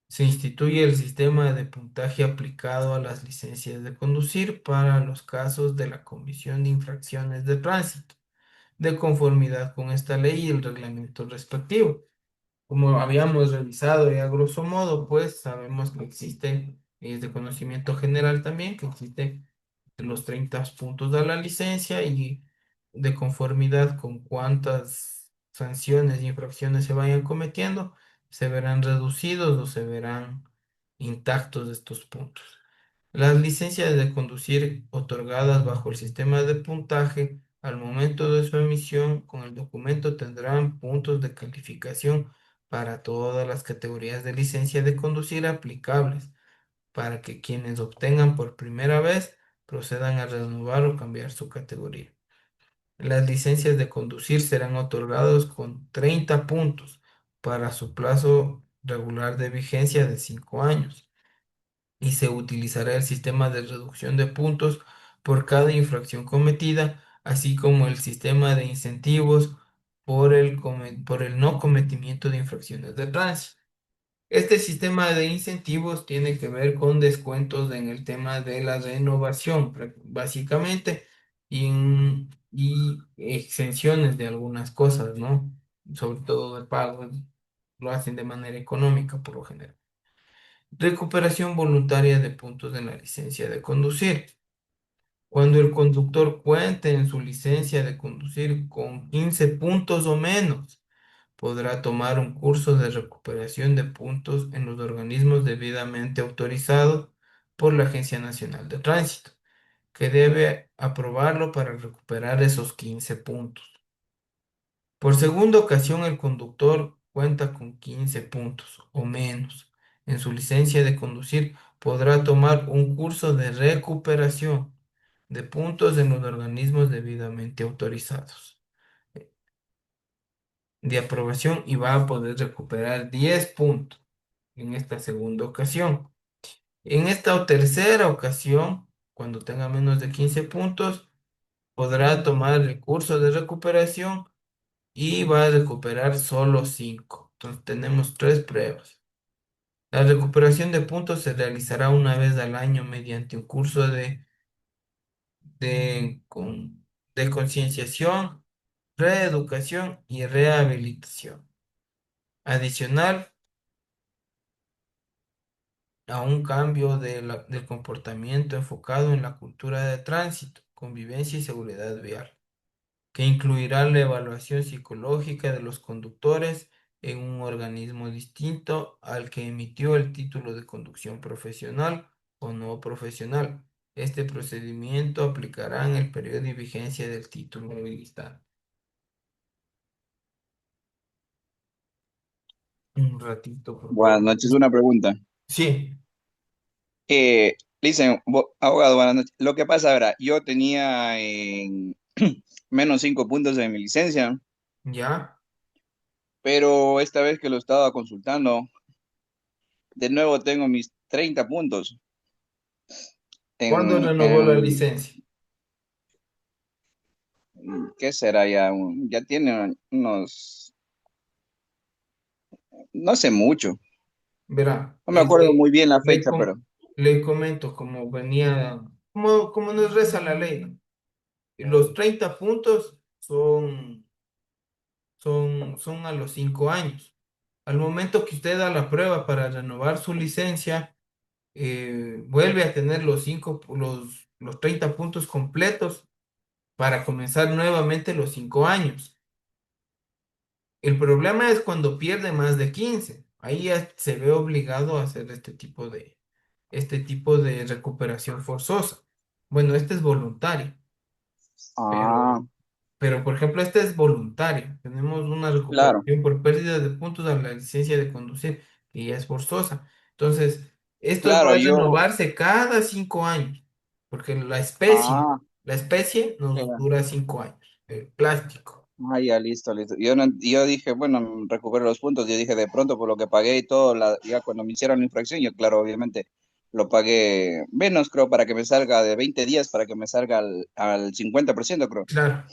Se instituye el sistema de puntaje aplicado a las licencias de conducir para los casos de la comisión de infracciones de tránsito, de conformidad con esta ley y el reglamento respectivo. Como habíamos revisado y a grosso modo, pues sabemos que existe, es de conocimiento general también, que existe los 30 puntos de la licencia y de conformidad con cuántas sanciones y infracciones se vayan cometiendo, se verán reducidos o se verán intactos estos puntos. Las licencias de conducir otorgadas bajo el sistema de puntaje al momento de su emisión con el documento tendrán puntos de calificación para todas las categorías de licencia de conducir aplicables para que quienes obtengan por primera vez procedan a renovar o cambiar su categoría. Las licencias de conducir serán otorgadas con 30 puntos para su plazo regular de vigencia de 5 años y se utilizará el sistema de reducción de puntos por cada infracción cometida, así como el sistema de incentivos por el no cometimiento de infracciones de tránsito. Este sistema de incentivos tiene que ver con descuentos en el tema de la renovación, básicamente, y exenciones de algunas cosas, ¿no? Sobre todo de pago, lo hacen de manera económica por lo general. Recuperación voluntaria de puntos en la licencia de conducir. Cuando el conductor cuente en su licencia de conducir con 15 puntos o menos, podrá tomar un curso de recuperación de puntos en los organismos debidamente autorizados por la Agencia Nacional de Tránsito, que debe aprobarlo para recuperar esos 15 puntos. Por segunda ocasión, el conductor cuenta con 15 puntos o menos. En su licencia de conducir podrá tomar un curso de recuperación de puntos en los organismos debidamente autorizados de aprobación y va a poder recuperar 10 puntos en esta segunda ocasión. En esta tercera ocasión, cuando tenga menos de 15 puntos, podrá tomar el curso de recuperación y va a recuperar solo 5. Entonces tenemos 3 pruebas. La recuperación de puntos se realizará una vez al año mediante un curso de concienciación, reeducación y rehabilitación. Adicional a un cambio del comportamiento enfocado en la cultura de tránsito, convivencia y seguridad vial, que incluirá la evaluación psicológica de los conductores en un organismo distinto al que emitió el título de conducción profesional o no profesional. Este procedimiento aplicará en el periodo de vigencia del título habilitante. Un ratito, por Buenas favor. noches, una pregunta. Sí, Dicen, abogado, buenas noches. Lo que pasa, ahora, yo tenía en menos 5 puntos en mi licencia, ya. pero esta vez que lo estaba consultando, de nuevo tengo mis 30 puntos ¿Cuándo en, renovó la en- licencia? ¿qué será ya? Ya tiene unos, no sé mucho, Verá, no me acuerdo muy bien la le, fecha, com- pero le comento como venía, como nos reza la ley, ¿no? Y los 30 puntos son a los 5 años. Al momento que usted da la prueba para renovar su licencia, vuelve a tener los 30 puntos completos para comenzar nuevamente los 5 años. El problema es cuando pierde más de 15. Ahí ya se ve obligado a hacer este tipo de recuperación forzosa. Bueno, este es voluntario, ah, pero, pero por ejemplo, este es voluntario. Tenemos una claro, recuperación por pérdida de puntos a la licencia de conducir, que ya es forzosa. Entonces, esto va claro, a yo, renovarse cada 5 años, porque la especie, ah, la especie nos claro. dura 5 años. El plástico. Ah, ya, listo, listo. Yo, yo dije, bueno, recupero los puntos. Yo dije, de pronto, por lo que pagué y todo, ya cuando me hicieron la infracción, yo, claro, obviamente, lo pagué menos, creo, para que me salga de 20 días, para que me salga al 50%, creo. Claro,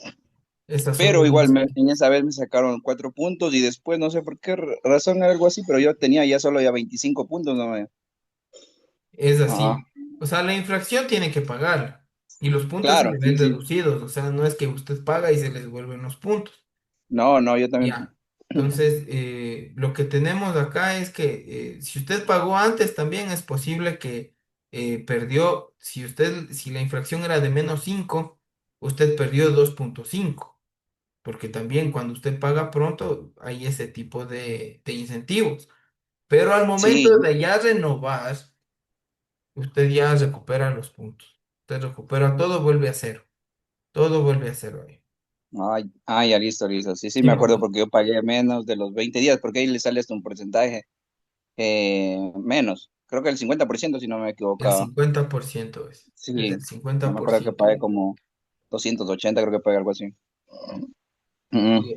esas son Pero las igual, más. en esa vez me sacaron 4 puntos y después, no sé por qué razón, algo así, pero yo tenía ya solo ya 25 puntos, ¿no? Es Ajá, así. O sea, la infracción tiene que pagar y los puntos se claro, le sí, ven sí. deducidos. O sea, no es que usted paga y se les devuelven los puntos. No, no, yo también. Ya. Entonces, lo que tenemos acá es que si usted pagó antes, también es posible que perdió, si la infracción era de -5, usted perdió 2,5, porque también cuando usted paga pronto hay ese tipo de incentivos. Pero al momento Sí, de ya renovar, usted ya recupera los puntos. Usted recupera todo, vuelve a cero. Todo vuelve a cero ahí. ya, listo, listo. Sí, sí, Sí, me acuerdo papá. porque yo pagué menos de los 20 días, porque ahí le sale hasta un porcentaje. Menos, creo que el 50% si no me he El equivocado. 50% es Sí, el yo me cincuenta por acuerdo que ciento pagué como 280, creo que pagué algo así.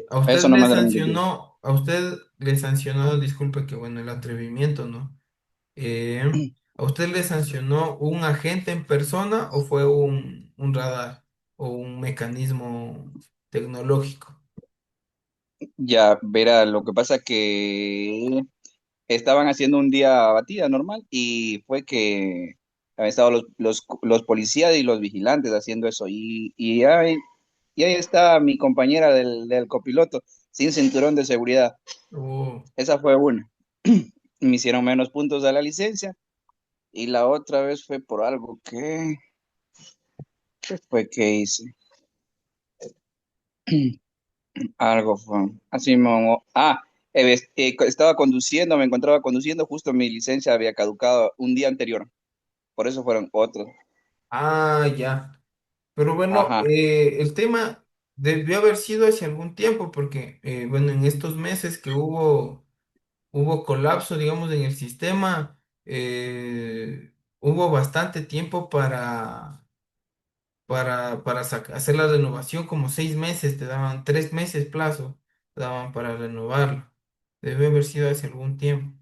A usted Eso no le me dieron ningún. sancionó, disculpe que bueno, el atrevimiento, ¿no? ¿A usted le sancionó un agente en persona o fue un radar o un mecanismo tecnológico? Ya, verá, lo que pasa que estaban haciendo un día batida normal y fue que habían estado los policías y los vigilantes haciendo eso. Y ahí está mi compañera del copiloto, sin cinturón de seguridad. Oh, Esa fue una. Me hicieron menos puntos a la licencia. Y la otra vez fue por algo ¿qué fue que hice? Algo fue. Así mo- Ah, estaba conduciendo, me encontraba conduciendo, justo mi licencia había caducado un día anterior. Por eso fueron otros. ya. Pero bueno, Ajá. el tema debió haber sido hace algún tiempo, porque, bueno, en estos meses que hubo colapso, digamos, en el sistema, hubo bastante tiempo para hacer la renovación, como 6 meses, te daban 3 meses plazo, te daban para renovarlo. Debe haber sido hace algún tiempo.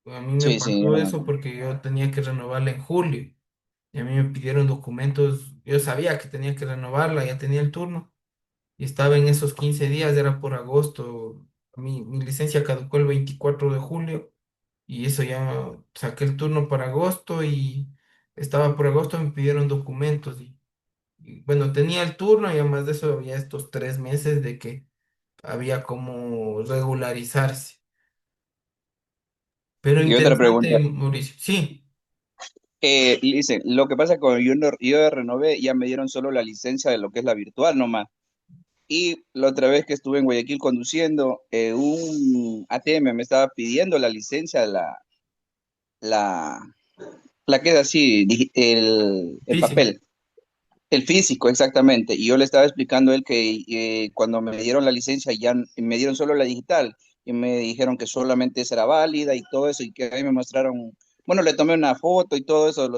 A mí me Sí, sí. pasó eso porque yo tenía que renovarla en julio y a mí me pidieron documentos. Yo sabía que tenía que renovarla, ya tenía el turno y estaba en esos 15 días, era por agosto. Mi licencia caducó el 24 de julio y eso ya saqué el turno para agosto y estaba por agosto, me pidieron documentos y bueno, tenía el turno y además de eso había estos 3 meses de que había como regularizarse. Pero Y otra interesante, pregunta. Mauricio. Sí, Y dice, lo que pasa con yo renové, ya me dieron solo la licencia de lo que es la virtual nomás. Y la otra vez que estuve en Guayaquil conduciendo, un ATM me estaba pidiendo la licencia, la, la que es así, el físico. papel. El físico, exactamente. Y yo le estaba explicando a él que cuando me dieron la licencia ya me dieron solo la digital y me dijeron que solamente esa era válida y todo eso y que ahí me mostraron, bueno, le tomé una foto y todo eso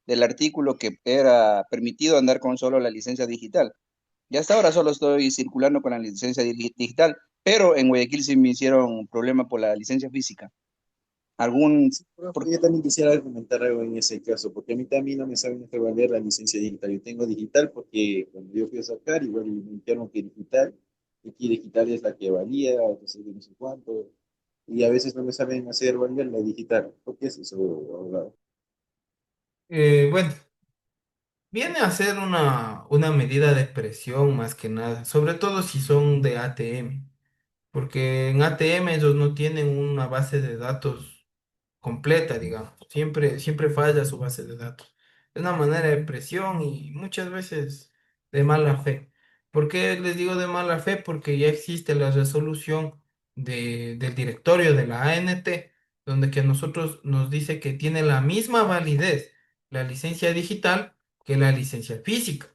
del artículo que era permitido andar con solo la licencia digital. Y hasta ahora solo estoy circulando con la licencia digital, pero en Guayaquil sí me hicieron problema por la licencia física. algún, Profe, yo también quisiera comentar algo en ese caso, porque a mí también no me saben hacer valer la licencia digital. Yo tengo digital porque cuando yo fui a sacar, igual me dijeron que digital, y aquí digital es la que valía, entonces no sé cuánto, y a veces no me saben hacer valer la digital. ¿Por qué es eso, abogado? Bueno, viene a ser una medida de presión más que nada, sobre todo si son de ATM, porque en ATM ellos no tienen una base de datos completa, digamos. Siempre falla su base de datos. Es una manera de presión y muchas veces de mala fe. ¿Por qué les digo de mala fe? Porque ya existe la resolución del directorio de la ANT, donde que a nosotros nos dice que tiene la misma validez la licencia digital que la licencia física.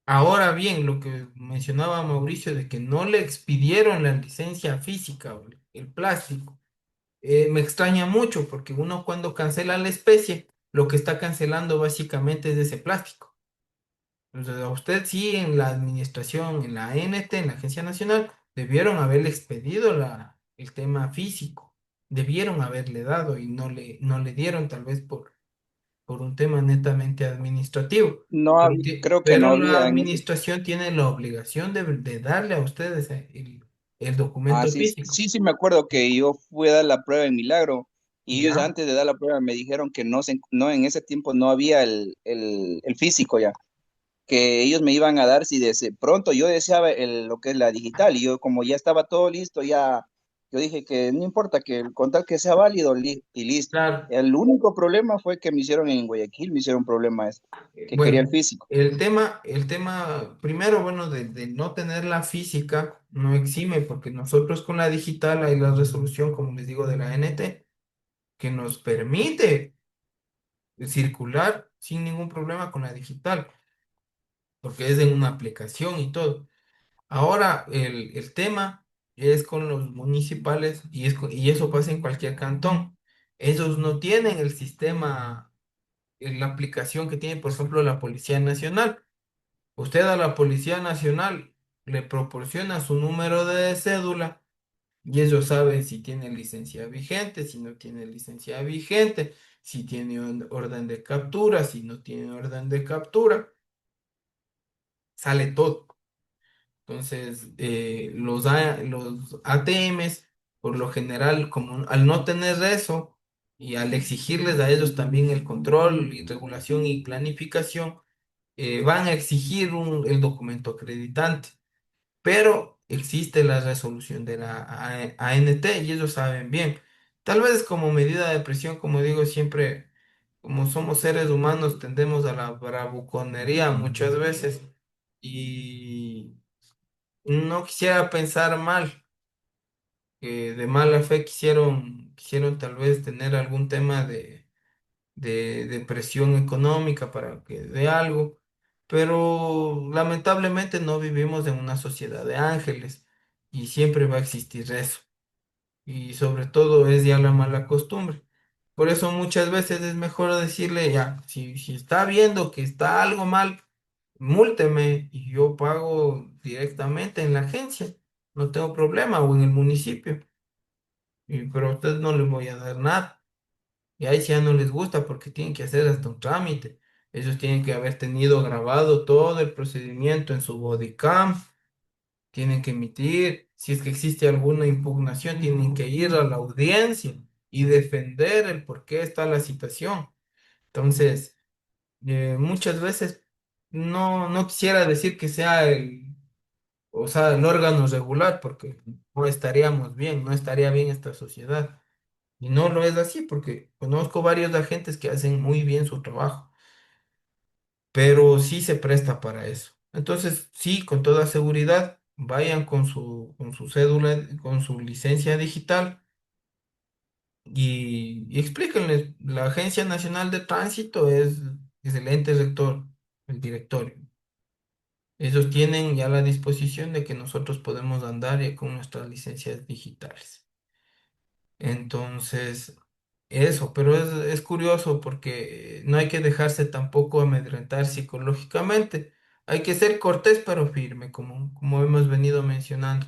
Ahora bien, lo que mencionaba Mauricio de que no le expidieron la licencia física o el plástico me extraña mucho porque uno cuando cancela la especie, lo que está cancelando básicamente es ese plástico. Entonces, a usted sí en la administración, en la ANT, en la Agencia Nacional, debieron haberle expedido el tema físico, debieron haberle dado y no le dieron tal vez por un tema netamente administrativo. no, creo que no Pero la había en ese. administración tiene la obligación de darle a ustedes el Ah, documento sí, físico. sí, sí, me acuerdo que yo fui a dar la prueba en Milagro y ellos ¿Ya? antes de dar la prueba me dijeron que no, en ese tiempo no había el físico ya, que ellos me iban a dar si de pronto yo deseaba lo que es la digital y yo como ya estaba todo listo, ya yo dije que no importa que con tal que sea válido y listo. Claro. El único problema fue que me hicieron en Guayaquil, me hicieron problema eso, que quería el Bueno, físico. el tema primero, bueno, de no tener la física no exime, porque nosotros con la digital hay la resolución, como les digo, de la NT, que nos permite circular sin ningún problema con la digital, porque es en una aplicación y todo. Ahora, el tema es con los municipales y eso pasa en cualquier cantón. Ellos no tienen el sistema, la aplicación que tiene, por ejemplo, la Policía Nacional. Usted a la Policía Nacional le proporciona su número de cédula y ellos saben si tiene licencia vigente, si no tiene licencia vigente, si tiene orden de captura, si no tiene orden de captura, sale todo. Entonces, los ATMs, por lo general, como al no tener eso y al exigirles a ellos también el control y regulación y planificación, van a exigir el documento acreditante. Pero existe la resolución de la ANT y ellos saben bien. Tal vez como medida de presión, como digo siempre, como somos seres humanos, tendemos a la bravuconería muchas veces y no quisiera pensar mal, que de mala fe quisieron tal vez tener algún tema de presión económica para que de algo, pero lamentablemente no vivimos en una sociedad de ángeles y siempre va a existir eso. Y sobre todo es ya la mala costumbre. Por eso muchas veces es mejor decirle ya, si está viendo que está algo mal, múlteme y yo pago directamente en la agencia, no tengo problema, o en el municipio, pero a usted no le voy a dar nada. Y ahí sí ya no les gusta porque tienen que hacer hasta un trámite. Ellos tienen que haber tenido grabado todo el procedimiento en su bodycam, tienen que emitir, si es que existe alguna impugnación, tienen que ir a la audiencia y defender el por qué está la situación. Entonces, muchas veces no quisiera decir que sea o sea, el órgano regular, porque no estaríamos bien, no estaría bien esta sociedad. Y no lo es así porque conozco varios agentes que hacen muy bien su trabajo, pero sí se presta para eso. Entonces, sí, con toda seguridad, vayan con su cédula, con su licencia digital y explíquenles, la Agencia Nacional de Tránsito es el ente rector, el directorio. Ellos tienen ya la disposición de que nosotros podemos andar ya con nuestras licencias digitales. Entonces, eso, pero es curioso porque no hay que dejarse tampoco amedrentar psicológicamente. Hay que ser cortés pero firme, como hemos venido mencionando,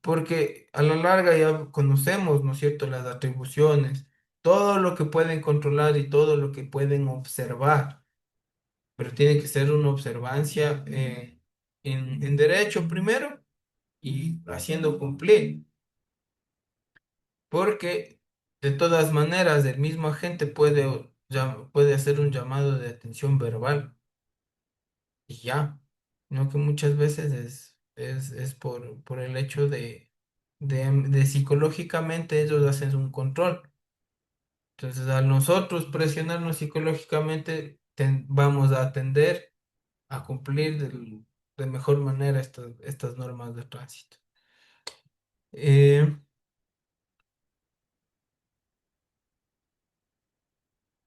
porque a la larga ya conocemos, ¿no es cierto?, las atribuciones todo lo que pueden controlar y todo lo que pueden observar, pero tiene que ser una observancia en derecho primero y haciendo cumplir, porque de todas maneras el mismo agente puede hacer un llamado de atención verbal y ya, no que muchas veces es por el hecho de psicológicamente ellos hacen un control. Entonces, al nosotros presionarnos psicológicamente, vamos a atender a cumplir de mejor manera estas normas de tránsito.